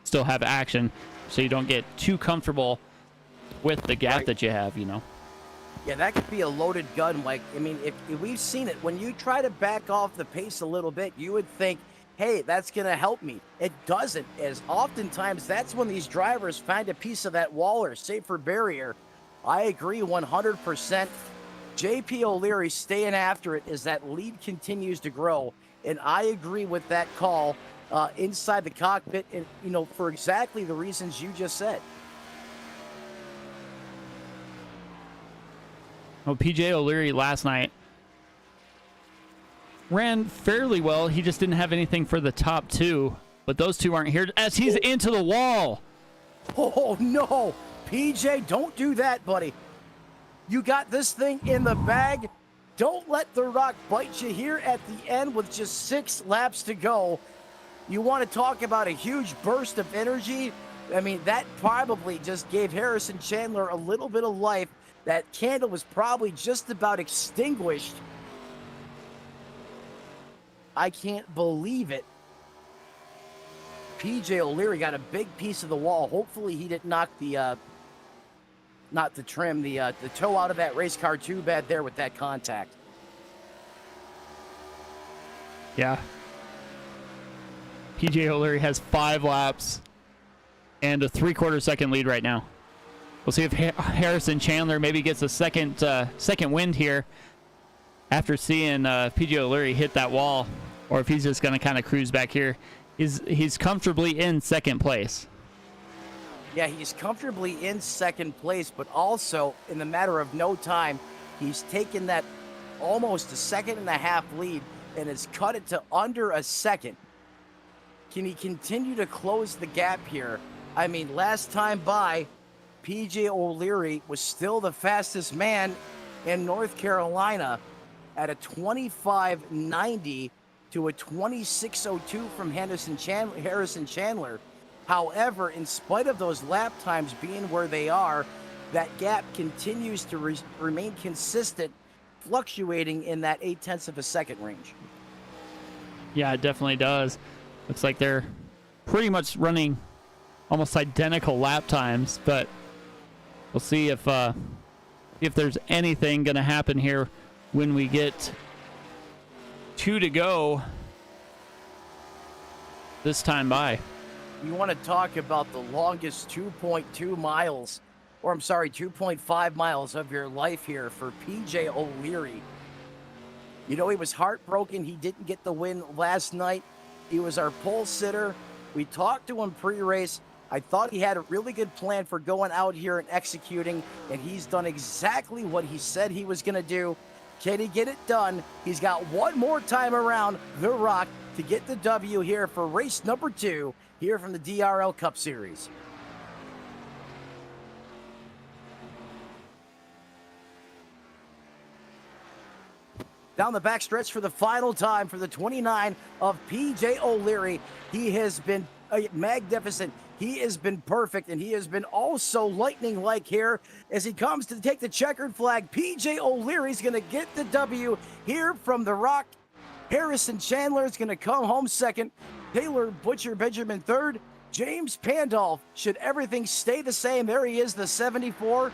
still have action, so you don't get too comfortable with the gap that you have. You know. Yeah, that could be a loaded gun, Mike. I mean, if we've seen it, when you try to back off the pace a little bit, you would think, hey, that's going to help me. It doesn't, as oftentimes that's when these drivers find a piece of that wall or safer barrier. I agree 100%. JP O'Leary staying after it as that lead continues to grow, and I agree with that call inside the cockpit, and you know, for exactly the reasons you just said. Well, PJ O'Leary last night ran fairly well. He just didn't have anything for the top 2, but those 2 aren't here as he's into the wall. Oh, no. PJ, don't do that, buddy. You got this thing in the bag. Don't let the Rock bite you here at the end with just 6 laps to go. You want to talk about a huge burst of energy? I mean, that probably just gave Harrison Chandler a little bit of life. That candle was probably just about extinguished. I can't believe it. PJ O'Leary got a big piece of the wall. Hopefully he didn't knock the not the trim, the toe out of that race car too bad there with that contact. Yeah. PJ O'Leary has 5 laps and a 3/4 second lead right now. We'll see if Harrison Chandler maybe gets a second wind here after seeing PJ O'Leary hit that wall, or if he's just going to kind of cruise back here. He's comfortably in second place. Yeah, he's comfortably in second place, but also in the matter of no time, he's taken that almost a 1.5 second lead and has cut it to under a second. Can he continue to close the gap here? I mean, last time by, PJ O'Leary was still the fastest man in North Carolina at a 25.90 to a 26.02 from Harrison Chandler. However, in spite of those lap times being where they are, that gap continues to remain consistent, fluctuating in that 0.8 seconds range. Yeah, it definitely does. Looks like they're pretty much running almost identical lap times, but we'll see if there's anything going to happen here when we get 2 to go this time by. You want to talk about the longest 2.2 miles, or I'm sorry, 2.5 miles of your life here for PJ O'Leary. You know, he was heartbroken. He didn't get the win last night. He was our pole sitter. We talked to him pre-race. I thought he had a really good plan for going out here and executing, and he's done exactly what he said he was going to do. Can he get it done? He's got one more time around the rock to get the W here for race number 2 here from the DRL Cup Series. Down the backstretch for the final time for the 29 of P.J. O'Leary. He has been magnificent. He has been perfect, and he has been also lightning-like here as he comes to take the checkered flag. P.J. O'Leary's going to get the W here from the rock. Harrison Chandler is going to come home second. Taylor Butcher Benjamin third. James Pandolf, should everything stay the same, there he is, the 74.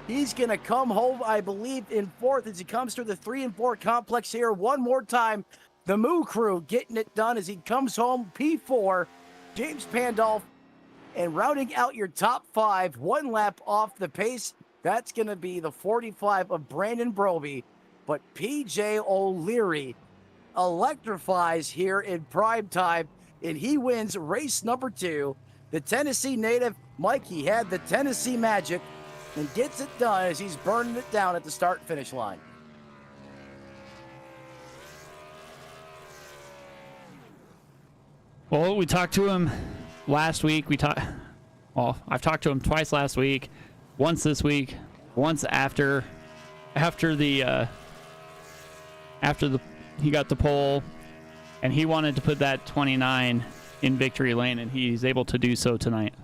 He's going to come home, I believe, in fourth as he comes through the 3 and 4 complex here one more time. The Moo Crew getting it done as he comes home P4. James Pandolf, and rounding out your top 5, 1 lap off the pace, that's going to be the 45 of Brandon Broby. But P.J. O'Leary electrifies here in prime time, and he wins race number 2. The Tennessee native, Mike, he had the Tennessee magic, and gets it done as he's burning it down at the start and finish line. Well, we talked to him last week. I've talked to him twice last week, once this week, once after he got the pole, and he wanted to put that 29 in victory lane, and he's able to do so tonight.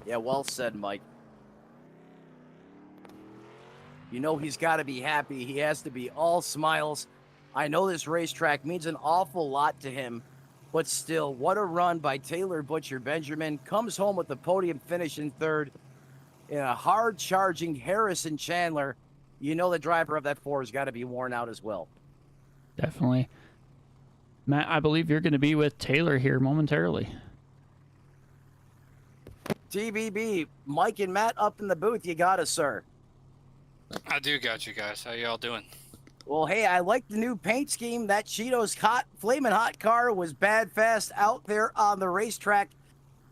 Yeah, well said, Mike. You know he's got to be happy. He has to be all smiles. I know this racetrack means an awful lot to him, but still, what a run by Taylor Butcher Benjamin. Comes home with the podium finish in third. In a hard-charging Harrison Chandler. You know the driver of that 4 has got to be worn out as well. Definitely. Matt, I believe you're going to be with Taylor here momentarily. TBB, Mike and Matt up in the booth. You got us, sir. I do got you guys. How y'all doing? Well, hey, I like the new paint scheme. That Cheetos flaming hot car was bad fast out there on the racetrack.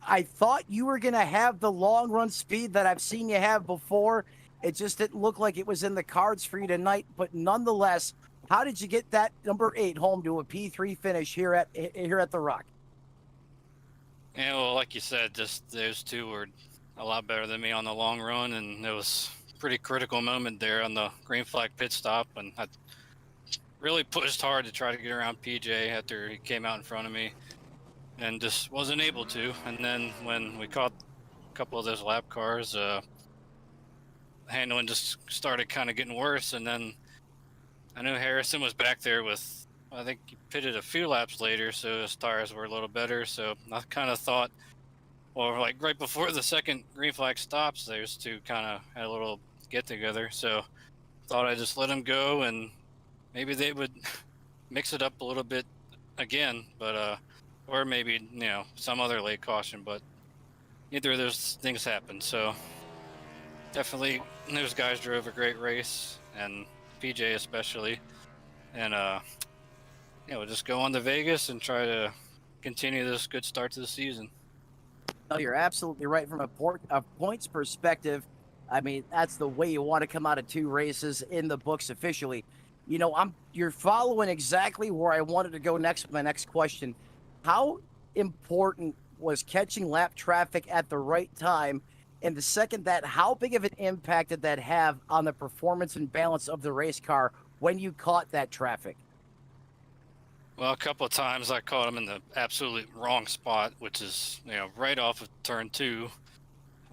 I thought you were going to have the long run speed that I've seen you have before. It just didn't look like it was in the cards for you tonight. But nonetheless, how did you get that number 8 home to a P3 finish here at the Rock? Yeah, well, like you said, just those two were a lot better than me on the long run, and it was a pretty critical moment there on the green flag pit stop, and I really pushed hard to try to get around PJ after he came out in front of me, and just wasn't able to. And then when we caught a couple of those lap cars, handling just started kind of getting worse, and then I knew Harrison was back there with, I think he pitted a few laps later, so his tires were a little better. So I kind of thought, or like right before the second green flag stops, those two kind of had a little get together. So thought I'd just let them go, and maybe they would mix it up a little bit again, but or maybe some other late caution. But neither of those things happened. So definitely those guys drove a great race, and PJ especially, and we'll just go on to Vegas and try to continue this good start to the season. No, you're absolutely right. From a points perspective, I mean, that's the way you want to come out of 2 races in the books officially. You're following exactly where I wanted to go next with my next question. How important was catching lap traffic at the right time? And the second that, how big of an impact did that have on the performance and balance of the race car when you caught that traffic? Well, a couple of times I caught him in the absolute wrong spot, which is, right off of turn 2,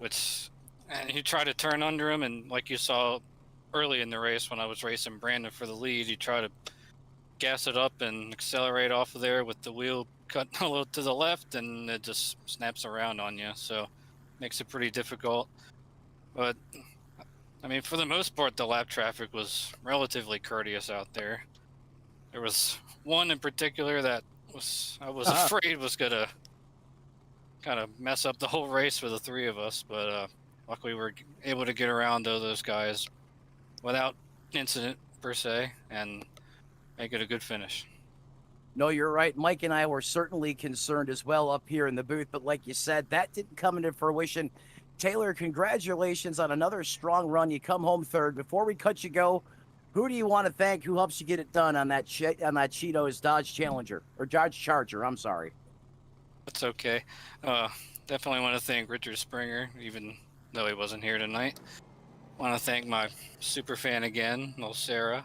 and he tried to turn under him. And like you saw early in the race when I was racing Brandon for the lead, you try to gas it up and accelerate off of there with the wheel cut a little to the left, and it just snaps around on you. So makes it pretty difficult. But I mean, for the most part, the lap traffic was relatively courteous out there. There was one in particular that I was afraid was gonna kind of mess up the whole race for the 3 of us, but luckily we were able to get around to those guys without incident per se and make it a good finish. No, you're right. Mike and I were certainly concerned as well up here in the booth, but like you said, that didn't come into fruition. Taylor, congratulations on another strong run. You come home third. Before we cut you go, who do you want to thank? Who helps you get it done on that Cheetos Dodge Challenger or Dodge Charger? I'm sorry. That's okay. Definitely want to thank Richard Springer, even though he wasn't here tonight. Want to thank my super fan again, little Sarah.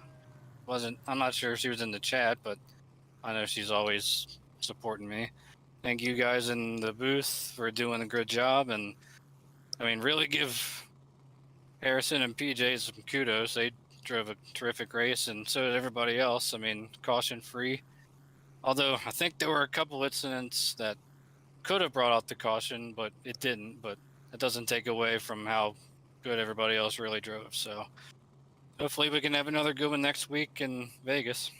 I'm not sure if she was in the chat, but I know she's always supporting me. Thank you guys in the booth for doing a good job, and I mean, really give Harrison and PJ some kudos. They drove a terrific race, and so did everybody else. I mean, caution free. Although I think there were a couple incidents that could have brought out the caution, but it didn't. But it doesn't take away from how good everybody else really drove. So hopefully we can have another good one next week in Vegas.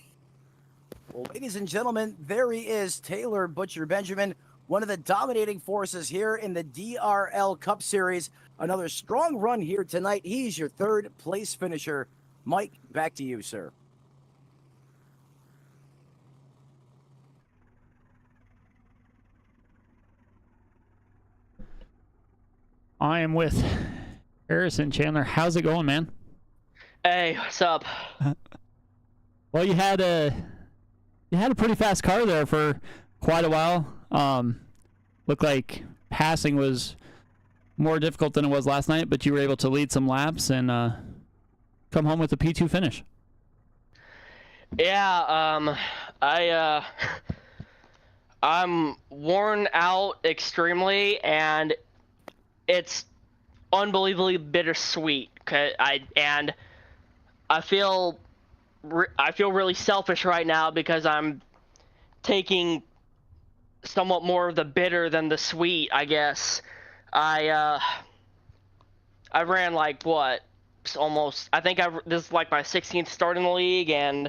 Well, ladies and gentlemen, there he is, Taylor Butcher Benjamin, one of the dominating forces here in the DRL Cup Series. Another strong run here tonight. He's your third place finisher. Mike, back to you, sir. I am with Harrison. Chandler, how's it going, man? Hey, what's up? Well, you had a pretty fast car there for quite a while. Looked like passing was more difficult than it was last night, but you were able to lead some laps and come home with a P2 finish. Yeah, I'm worn out extremely, and it's unbelievably bittersweet. I feel really selfish right now because I'm taking somewhat more of the bitter than the sweet, I guess. I ran like what, almost. I think this is like my 16th start in the league, and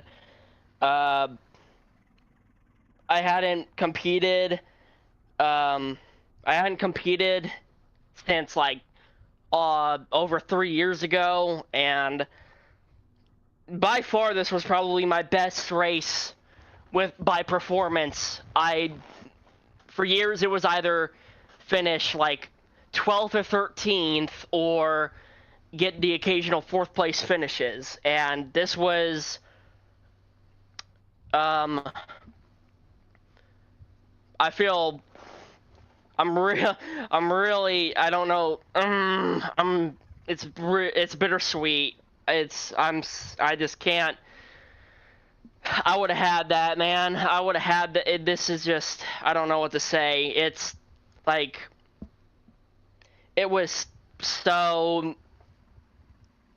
I hadn't competed. Since like over 3 years ago, and by far this was probably my best race by performance. For years it was either finish like 12th or 13th or get the occasional 4th place finishes, and this was I feel I'm really, I don't know, it's bittersweet. I just can't. I would have had that, man. I would have had this is just, I don't know what to say. It's like, it was so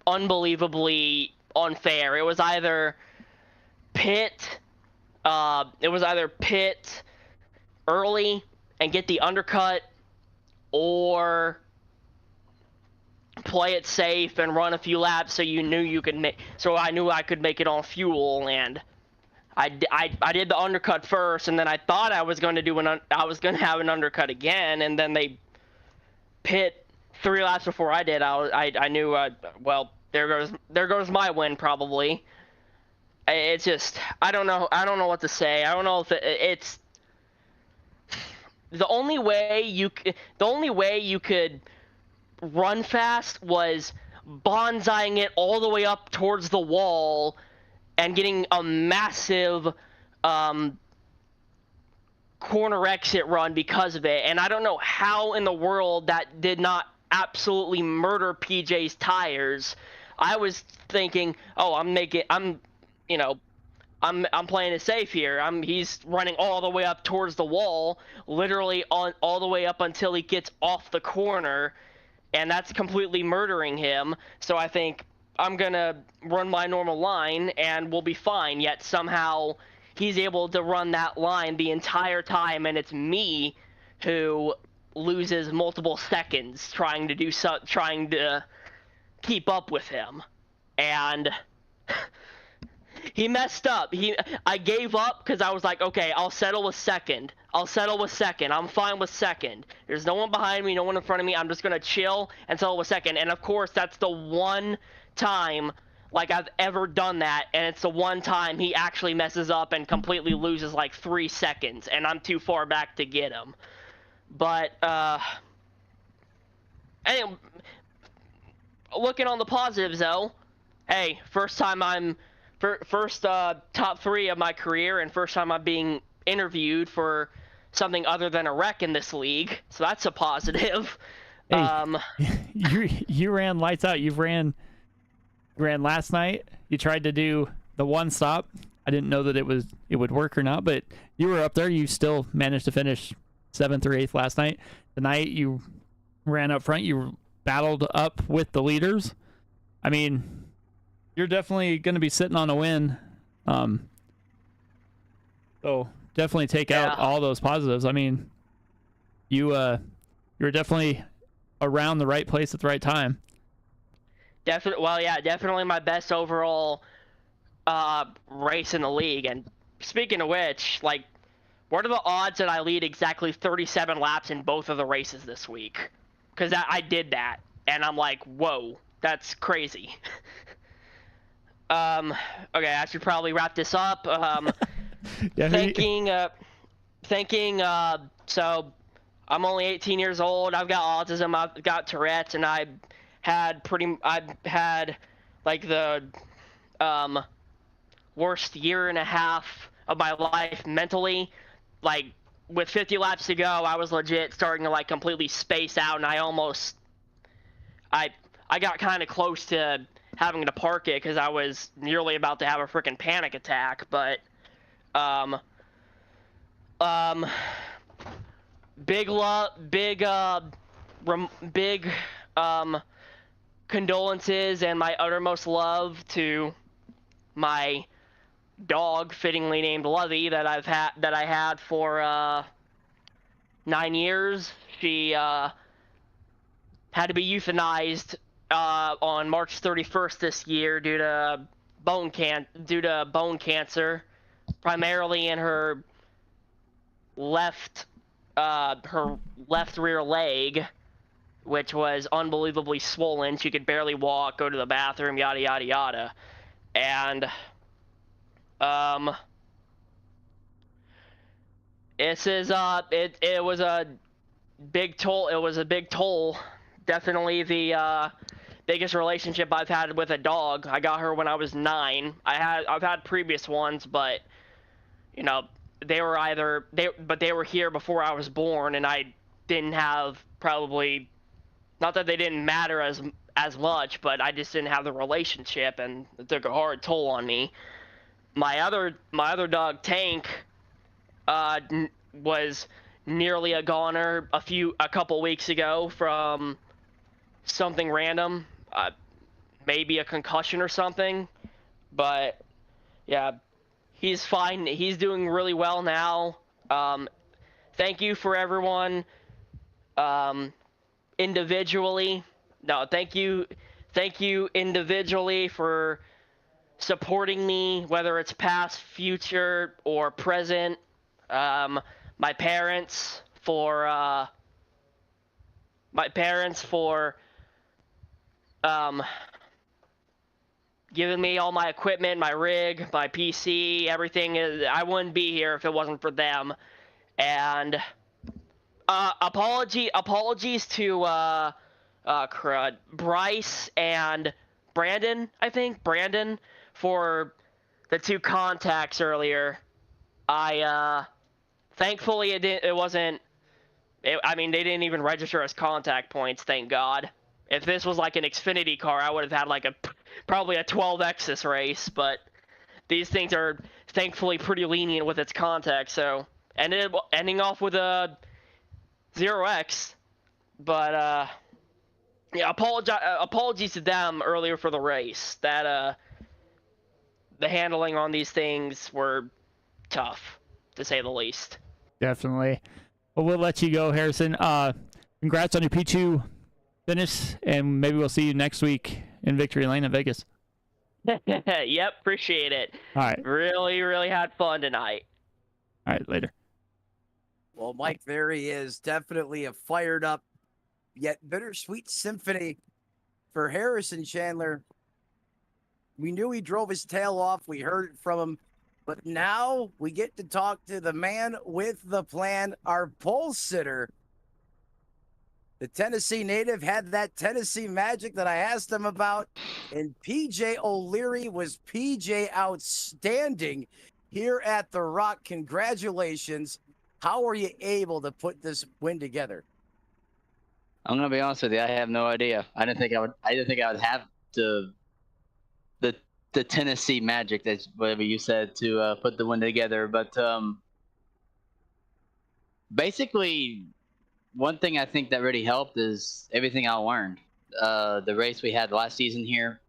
unbelievably unfair. It was either pit early and get the undercut, or play it safe and run a few laps so you knew you could make. So I knew I could make it on fuel, and I did the undercut first, and then I thought I was going to have an undercut again, and then they pit 3 laps before I did. I knew well, there goes my win probably. It's just, I don't know what to say. I don't know if it's the only way you could run fast was bonsaiing it all the way up towards the wall and getting a massive corner exit run because of it. And I don't know how in the world that did not absolutely murder PJ's tires. I was thinking, oh, I'm playing it safe here. He's running all the way up towards the wall, literally all the way up until he gets off the corner, and that's completely murdering him. So I think I'm gonna run my normal line and we'll be fine. Yet somehow he's able to run that line the entire time, and it's me who loses multiple seconds trying to keep up with him. And he messed up. I gave up because I was like, okay, I'll settle with second. I'm fine with second. There's no one behind me, no one in front of me. I'm just going to chill and settle with second. And of course, that's the one time like I've ever done that, and it's the one time he actually messes up and completely loses like 3 seconds, and I'm too far back to get him. But anyway, looking on the positives though, hey, first top 3 of my career, and first time I'm being interviewed for something other than a wreck in this league, so that's a positive. Hey, you ran lights out. You ran last night. You tried to do the one stop. I didn't know that it would work or not, but you were up there. You still managed to finish 7th or 8th last night. Tonight you ran up front. You battled up with the leaders. I mean, you're definitely going to be sitting on a win. So definitely take out all those positives. I mean, you're definitely around the right place at the right time. Definitely my best overall race in the league. And speaking of which, like, what are the odds that I lead exactly 37 laps in both of the races this week? Because I did that, and I'm like, whoa, that's crazy. Okay, I should probably wrap this up. So I'm only 18 years old. I've got autism. I've got Tourette's, and I've had like the worst year and a half of my life mentally. Like, with 50 laps to go, I was legit starting to like completely space out, and I got kind of close to having to park it because I was nearly about to have a freaking panic attack. But big condolences and my uttermost love to my dog, fittingly named Lovey, that I had for 9 years. She had to be euthanized on March 31st this year due to bone cancer, primarily in her left rear leg, which was unbelievably swollen. She could barely walk, go to the bathroom, yada yada yada. And it was a big toll. Definitely the biggest relationship I've had with a dog. I got her when I was 9. I've had previous ones, but you know, they were here before I was born, and I didn't have probably, not that they didn't matter as much, but I just didn't have the relationship, and it took a hard toll on me. My other dog, Tank, was nearly a goner a couple weeks ago from something random, maybe a concussion or something. But yeah, he's fine. He's doing really well now. Thank you for everyone individually. No, thank you individually for supporting me, whether it's past, future, or present. My parents for giving me all my equipment, my rig, my PC, everything. I wouldn't be here if it wasn't for them. And apologies to Bryce and Brandon, for the 2 contacts earlier. Thankfully they didn't even register as contact points, thank God. If this was like an Xfinity car, I would have had like probably a 12X this race, but these things are thankfully pretty lenient with its contact, so ending off with a 0X. But yeah, apologies to them earlier for the race. That the handling on these things were tough, to say the least. Definitely. Well, we'll let you go, Harrison. Congrats on your P2 finish, and maybe we'll see you next week in Victory Lane in Vegas. Yep, appreciate it. All right. Really, really had fun tonight. All right, later. Well, Mike, there he is. Definitely a fired up yet bittersweet symphony for Harrison Chandler. We knew he drove his tail off. We heard it from him. But now we get to talk to the man with the plan, our pole sitter. The Tennessee native had that Tennessee magic that I asked him about. And PJ O'Leary was PJ outstanding here at the Rock. Congratulations. How are you able to put this win together? I'm gonna be honest with you. I have no idea. I didn't think I would have the Tennessee magic, that's whatever you said, to put the win together. But basically, one thing I think that really helped is everything I learned. The race we had last season here,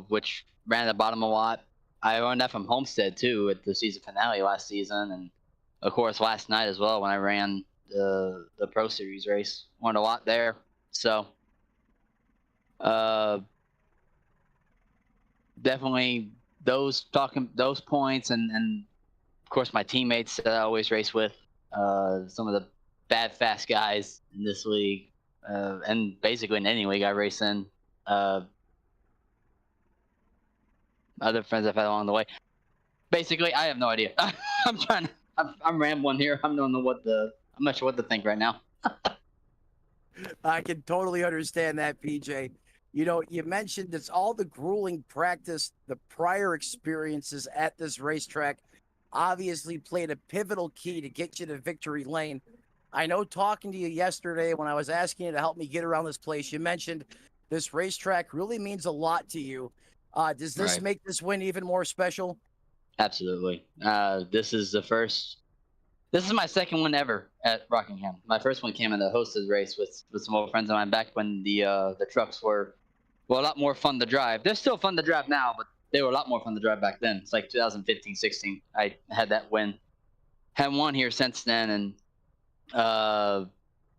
which ran at the bottom a lot. I learned that from Homestead too at the season finale last season, and of course last night as well when I ran the Pro Series race. Learned a lot there. So definitely those points, and of course my teammates that I always race with, some of the bad fast guys in this league, and basically in any league I race in. Other friends I've had along the way. Basically, I have no idea. I'm rambling here. I'm not sure what to think right now. I can totally understand that, PJ. You know, you mentioned it's all the grueling practice, the prior experiences at this racetrack obviously played a pivotal key to get you to victory lane. I know talking to you yesterday when I was asking you to help me get around this place, you mentioned this racetrack really means a lot to you. Does this Right. make this win even more special? Absolutely. This is my second one ever at Rockingham. My first one came in the hosted race with some old friends of mine back when the trucks were, well, a lot more fun to drive. They're still fun to drive now, but they were a lot more fun to drive back then. It's like 2015, 16. I had that win. Haven't won here since then, and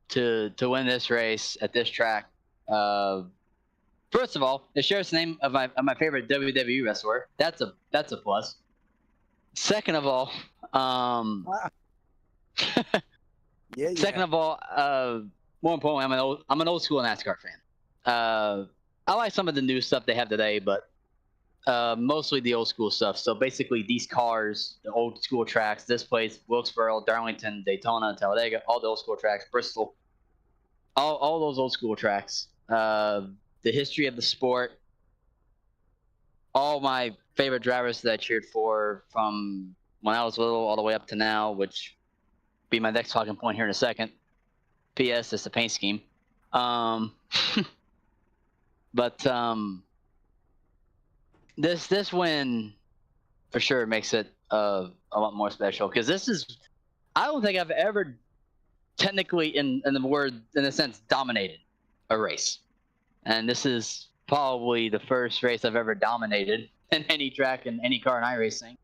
to win this race at this track, first of all, it shares the name of my favorite WWE wrestler. That's a plus. Second of all, Yeah. second of all, more importantly, I'm an old school NASCAR fan. I like some of the new stuff they have today, but mostly the old school stuff. So basically, these cars, the old school tracks, this place, Wilkesboro, Darlington, Daytona, Talladega, all the old school tracks, Bristol, all those old school tracks. The history of the sport, all my favorite drivers that I cheered for from when I was little all the way up to now, which be my next talking point here in a second. P.S. It's the paint scheme. But this win for sure makes it a lot more special, because I don't think I've ever technically in a sense dominated a race. And this is probably the first race I've ever dominated in any track in any car in iRacing.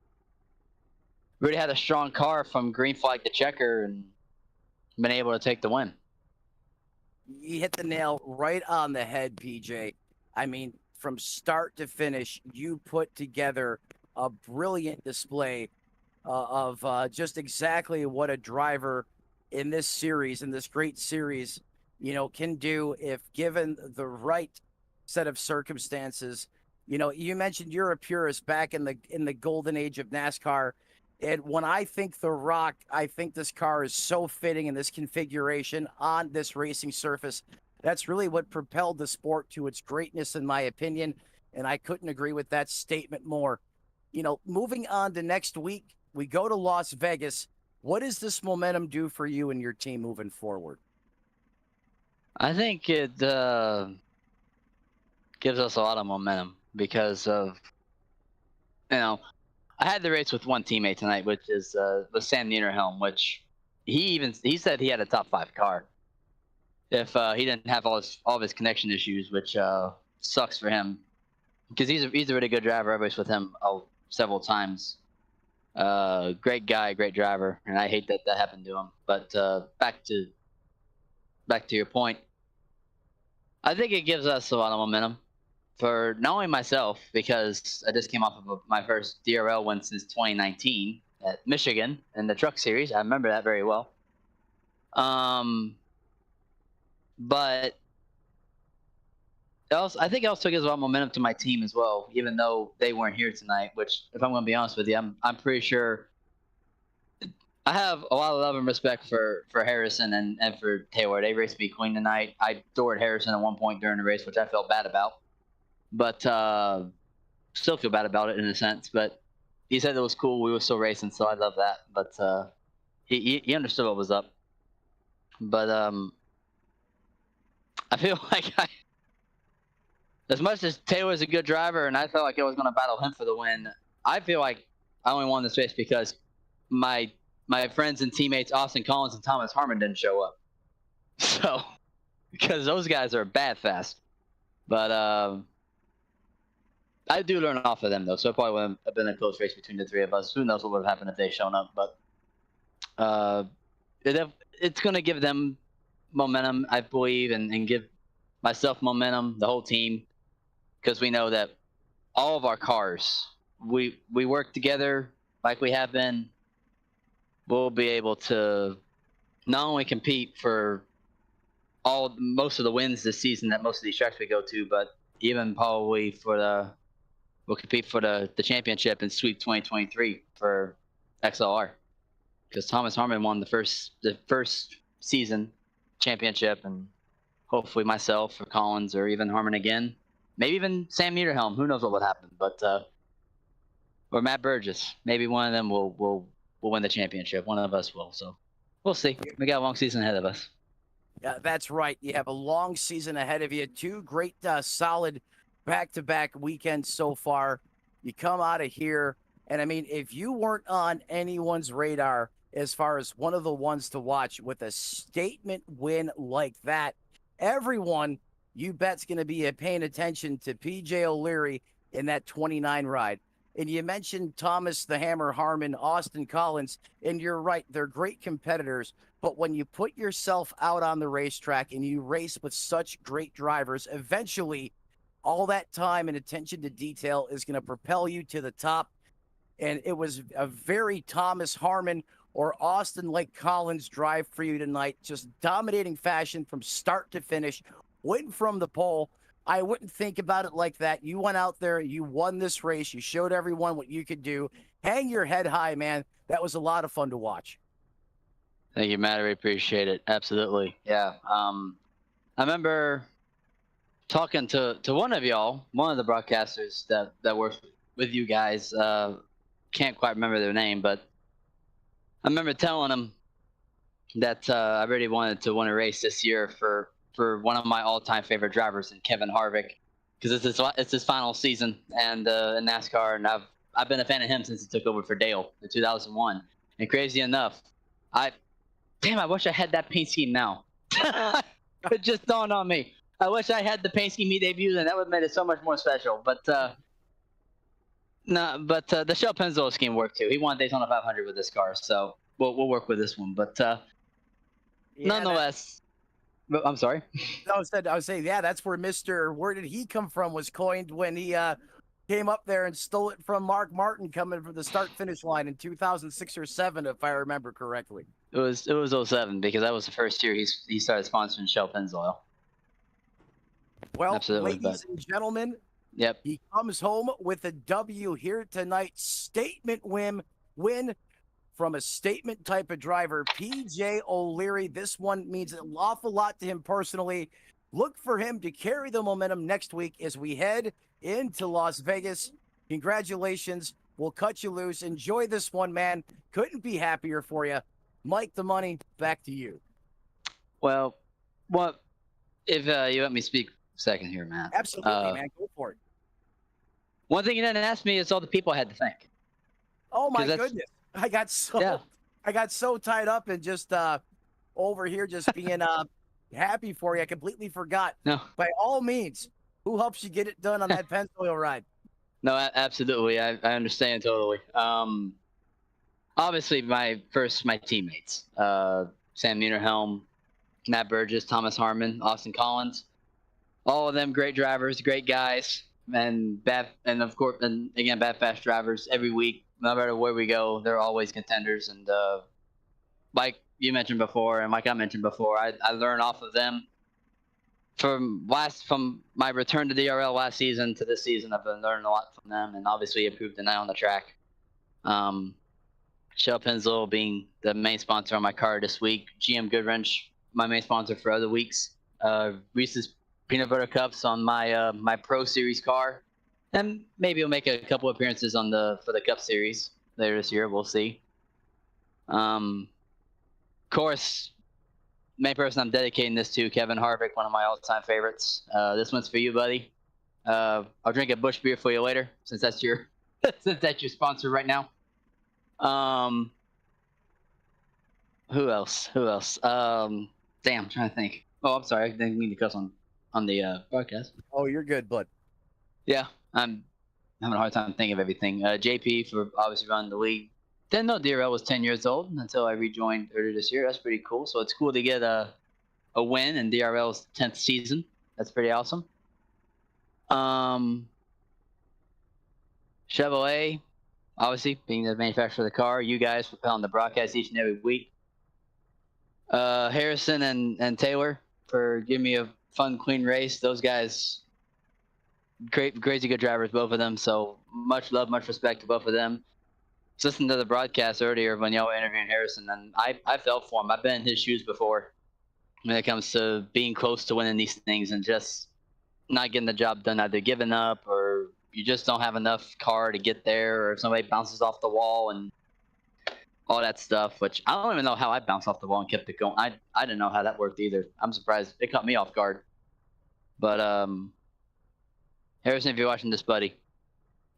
Really had a strong car from green flag to checker and been able to take the win. You hit the nail right on the head, PJ. I mean, from start to finish, you put together a brilliant display of just exactly what a driver in this series, in this great series, can do if given the right set of circumstances. You mentioned you're a purist back in the golden age of NASCAR. And when I think The Rock, I think this car is so fitting in this configuration on this racing surface. That's really what propelled the sport to its greatness, in my opinion. And I couldn't agree with that statement more. Moving on to next week, we go to Las Vegas. What does this momentum do for you and your team moving forward? I think it gives us a lot of momentum because of, I had the race with one teammate tonight, which is with Sam Niederhelm, which he said he had a top 5 car if he didn't have all of his connection issues, which sucks for him because he's a really good driver. I raced with him several times. Great guy, great driver, and I hate that happened to him. But back to your point, I think it gives us a lot of momentum for not only myself, because I just came off of my first DRL win since 2019 at Michigan in the Truck Series. I remember that very well. But I think it also gives a lot of momentum to my team as well, even though they weren't here tonight. Which, if I'm going to be honest with you, I'm pretty sure I have a lot of love and respect for Harrison and for Taylor. They raced me clean tonight. I doored Harrison at one point during the race, which I felt bad about, but still feel bad about it in a sense. But he said it was cool. We were still racing, so I love that. But he understood what was up. But I feel like as much as Taylor's a good driver, and I felt like I was going to battle him for the win, I feel like I only won this race because my friends and teammates Austin Collins and Thomas Harmon didn't show up. So, because those guys are bad fast. But I do learn off of them, though, so it probably would have been a close race between the three of us. Who knows what would have happened if they shown up. But it's going to give them momentum, I believe, and give myself momentum, the whole team, because we know that all of our cars, we work together like we have been. We'll be able to not only compete for most of the wins this season at most of these tracks we go to, but even probably we'll compete for the championship in Sweep 2023 for XLR, because Thomas Harmon won the first season championship, and hopefully myself or Collins or even Harmon again, maybe even Sam Niederhelm. Who knows what would happen? But or Matt Burgess, maybe one of them will win the championship. One of us will. So we'll see. We got a long season ahead of us. Yeah, that's right. You have a long season ahead of you. Two great, solid back-to-back weekends so far. You come out of here, and I mean, if you weren't on anyone's radar as far as one of the ones to watch with a statement win like that, everyone, you bet's going to be paying attention to PJ O'Leary in that 29 ride. And you mentioned Thomas the Hammer Harmon, Austin Collins, and you're right, they're great competitors. But when you put yourself out on the racetrack and you race with such great drivers, eventually all that time and attention to detail is going to propel you to the top. And it was a very Thomas Harmon or Austin like Collins drive for you tonight, just dominating fashion from start to finish, win from the pole. I wouldn't think about it like that. You went out there, you won this race, you showed everyone what you could do. Hang your head high, man. That was a lot of fun to watch. Thank you, Matt. I appreciate it. Absolutely. Yeah. I remember talking to one of y'all, one of the broadcasters that works with you guys. Can't quite remember their name, but I remember telling him that I really wanted to win a race this year for one of my all-time favorite drivers, in Kevin Harvick, because it's his final season and in NASCAR, and I've been a fan of him since he took over for Dale in 2001. And crazy enough, I wish I had that paint scheme now. It just dawned on me. I wish I had the paint scheme he debuted, and that would have made it so much more special. But the Shell Pennzoil scheme worked too. He won Daytona 500 with this car, so we'll work with this one. But nonetheless. I'm sorry. I was saying, yeah, that's where Where Did He Come From was coined when he came up there and stole it from Mark Martin coming from the start-finish line in 2006 or 7, if I remember correctly. It was 07, because that was the first year he started sponsoring Shell Pennzoil. Well, absolutely, ladies and gentlemen, yep, he comes home with a W here tonight. Statement win from a statement type of driver, PJ O'Leary. This one means an awful lot to him personally. Look for him to carry the momentum next week as we head into Las Vegas. Congratulations. We'll cut you loose. Enjoy this one, man. Couldn't be happier for you. Mike the Money, back to you. Well, if you let me speak a second here, Matt. Absolutely, man. Go for it. One thing you didn't ask me is all the people I had to thank. Oh, my goodness. I got so tied up and just over here just being happy for you. I completely forgot. No. By all means, who helps you get it done on that Pennzoil ride? No, absolutely. I understand totally. Obviously, my teammates, Sam Niederhelm, Matt Burgess, Thomas Harmon, Austin Collins, all of them great drivers, great guys, and of course, bad fast drivers every week. No matter where we go, they're always contenders. And like you mentioned before, and like I mentioned before, I learn off of them. from my return to DRL last season to this season, I've been learning a lot from them, and obviously improved tonight on the track. Shell Pennzoil being the main sponsor on my car this week. GM Goodwrench, my main sponsor for other weeks. Reese's Peanut Butter Cups on my my Pro Series car, and maybe I'll make a couple appearances for the Cup Series later this year. We'll see. Of course, main person I'm dedicating this to, Kevin Harvick, one of my all-time favorites. This one's for you, buddy. I'll drink a Busch beer for you later, since that's your sponsor right now. Who else? Damn, I'm trying to think. Oh, I'm sorry. I didn't mean to cuss on the broadcast. Oh, you're good, bud. Yeah, I'm having a hard time thinking of everything. JP for obviously running the league. Didn't know DRL was 10 years old until I rejoined earlier this year. That's pretty cool. So it's cool to get a win in DRL's 10th season. That's pretty awesome. Chevrolet, obviously being the manufacturer of the car. You guys for on the broadcast each and every week. Harrison and Taylor for giving me a fun, clean race. Those guys, crazy good drivers, both of them. So much love, much respect to both of them. Just listening to the broadcast earlier when y'all were interviewing Harrison, and I felt for him. I've been in his shoes before when it comes to being close to winning these things and just not getting the job done, either giving up or you just don't have enough car to get there, or if somebody bounces off the wall and all that stuff, which I don't even know how I bounced off the wall and kept it going. I didn't know how that worked either. I'm surprised. It caught me off guard. But Harrison, if you're watching this, buddy,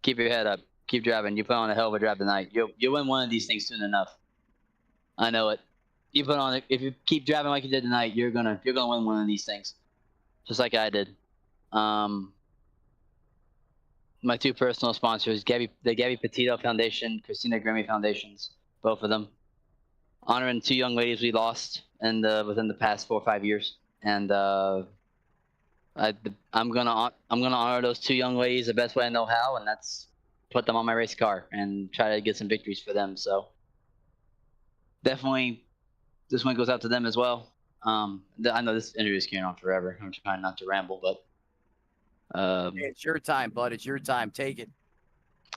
keep your head up. Keep driving. You put on a hell of a drive tonight. You'll win one of these things soon enough. I know it. You put on it. If you keep driving like you did tonight, you're gonna win one of these things, just like I did. My two personal sponsors, the Gabby Petito Foundation, Christina Grammy Foundations, both of them, honoring two young ladies we lost within the past 4 or 5 years, and I'm gonna honor those two young ladies the best way I know how, and that's put them on my race car and try to get some victories for them. So definitely, this one goes out to them as well. I know this interview is carrying on forever. I'm trying not to ramble, but It's your time, bud. It's your time. Take it.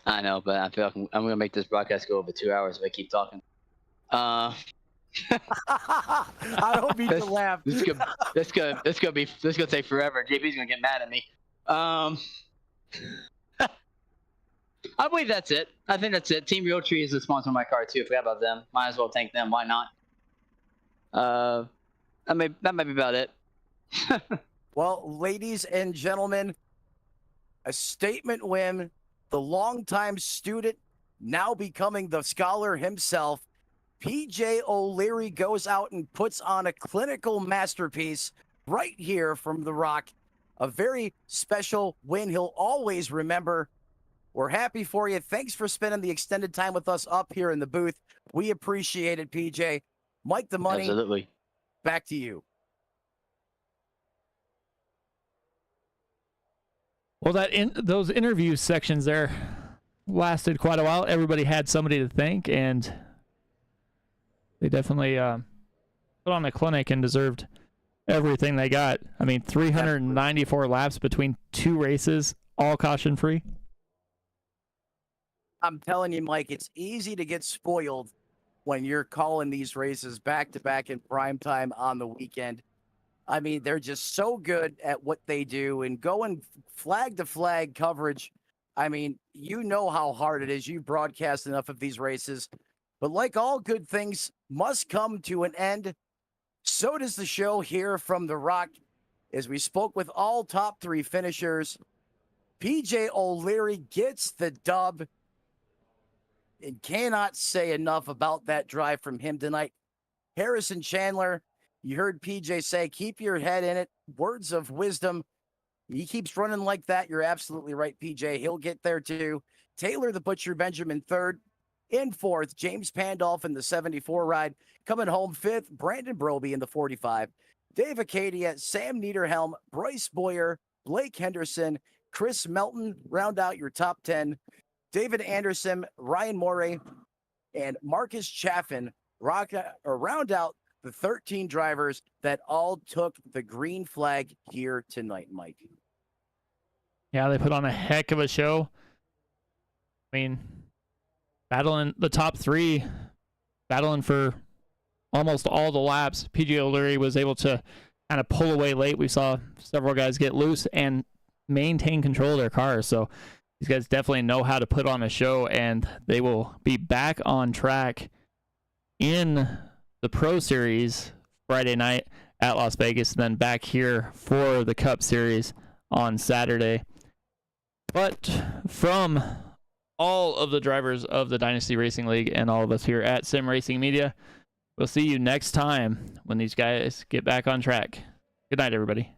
I know, but I feel like I'm gonna make this broadcast go over 2 hours if I keep talking. I don't mean to laugh. This gonna take forever. JP's gonna get mad at me. I believe that's it. I think that's it. Team Realtree is the sponsor of my car too. I forgot about them. Might as well thank them. Why not? That might be about it. Well, ladies and gentlemen, a statement win. The longtime student now becoming the scholar himself. PJ O'Leary goes out and puts on a clinical masterpiece right here from The Rock. A very special win he'll always remember. We're happy for you. Thanks for spending the extended time with us up here in the booth. We appreciate it, PJ. Mike the Money, Absolutely. back to you. Well, those interview sections there lasted quite a while. Everybody had somebody to thank, and they definitely put on a clinic and deserved everything they got. I mean, 394 laps between 2 races, all caution-free. I'm telling you, Mike, it's easy to get spoiled when you're calling these races back-to-back in prime time on the weekend. I mean, they're just so good at what they do, and going flag-to-flag coverage, I mean, you know how hard it is. You broadcast enough of these races. But like all good things must come to an end, so does the show here from The Rock. As we spoke with all top 3 finishers, PJ O'Leary gets the dub. And cannot say enough about that drive from him tonight. Harrison Chandler, you heard PJ say, keep your head in it. Words of wisdom. He keeps running like that. You're absolutely right, PJ. He'll get there too. Taylor the Butcher Benjamin 3rd. In 4th, James Pandolf in the 74 ride. Coming home 5th, Brandon Broby in the 45. Dave Acadia, Sam Niederhelm, Bryce Boyer, Blake Henderson, Chris Melton round out your top 10. David Anderson, Ryan Morey, and Marcus Chaffin round out the 13 drivers that all took the green flag here tonight, Mike. Yeah, they put on a heck of a show. I mean, battling the top three, battling for almost all the laps. PJ O'Leary was able to kind of pull away late. We saw several guys get loose and maintain control of their cars. So these guys definitely know how to put on a show, and they will be back on track in the Pro Series Friday night at Las Vegas, and then back here for the Cup Series on Saturday. But from all of the drivers of the Dynasty Racing League and all of us here at Sim Racing Media, we'll see you next time when these guys get back on track. Good night, everybody.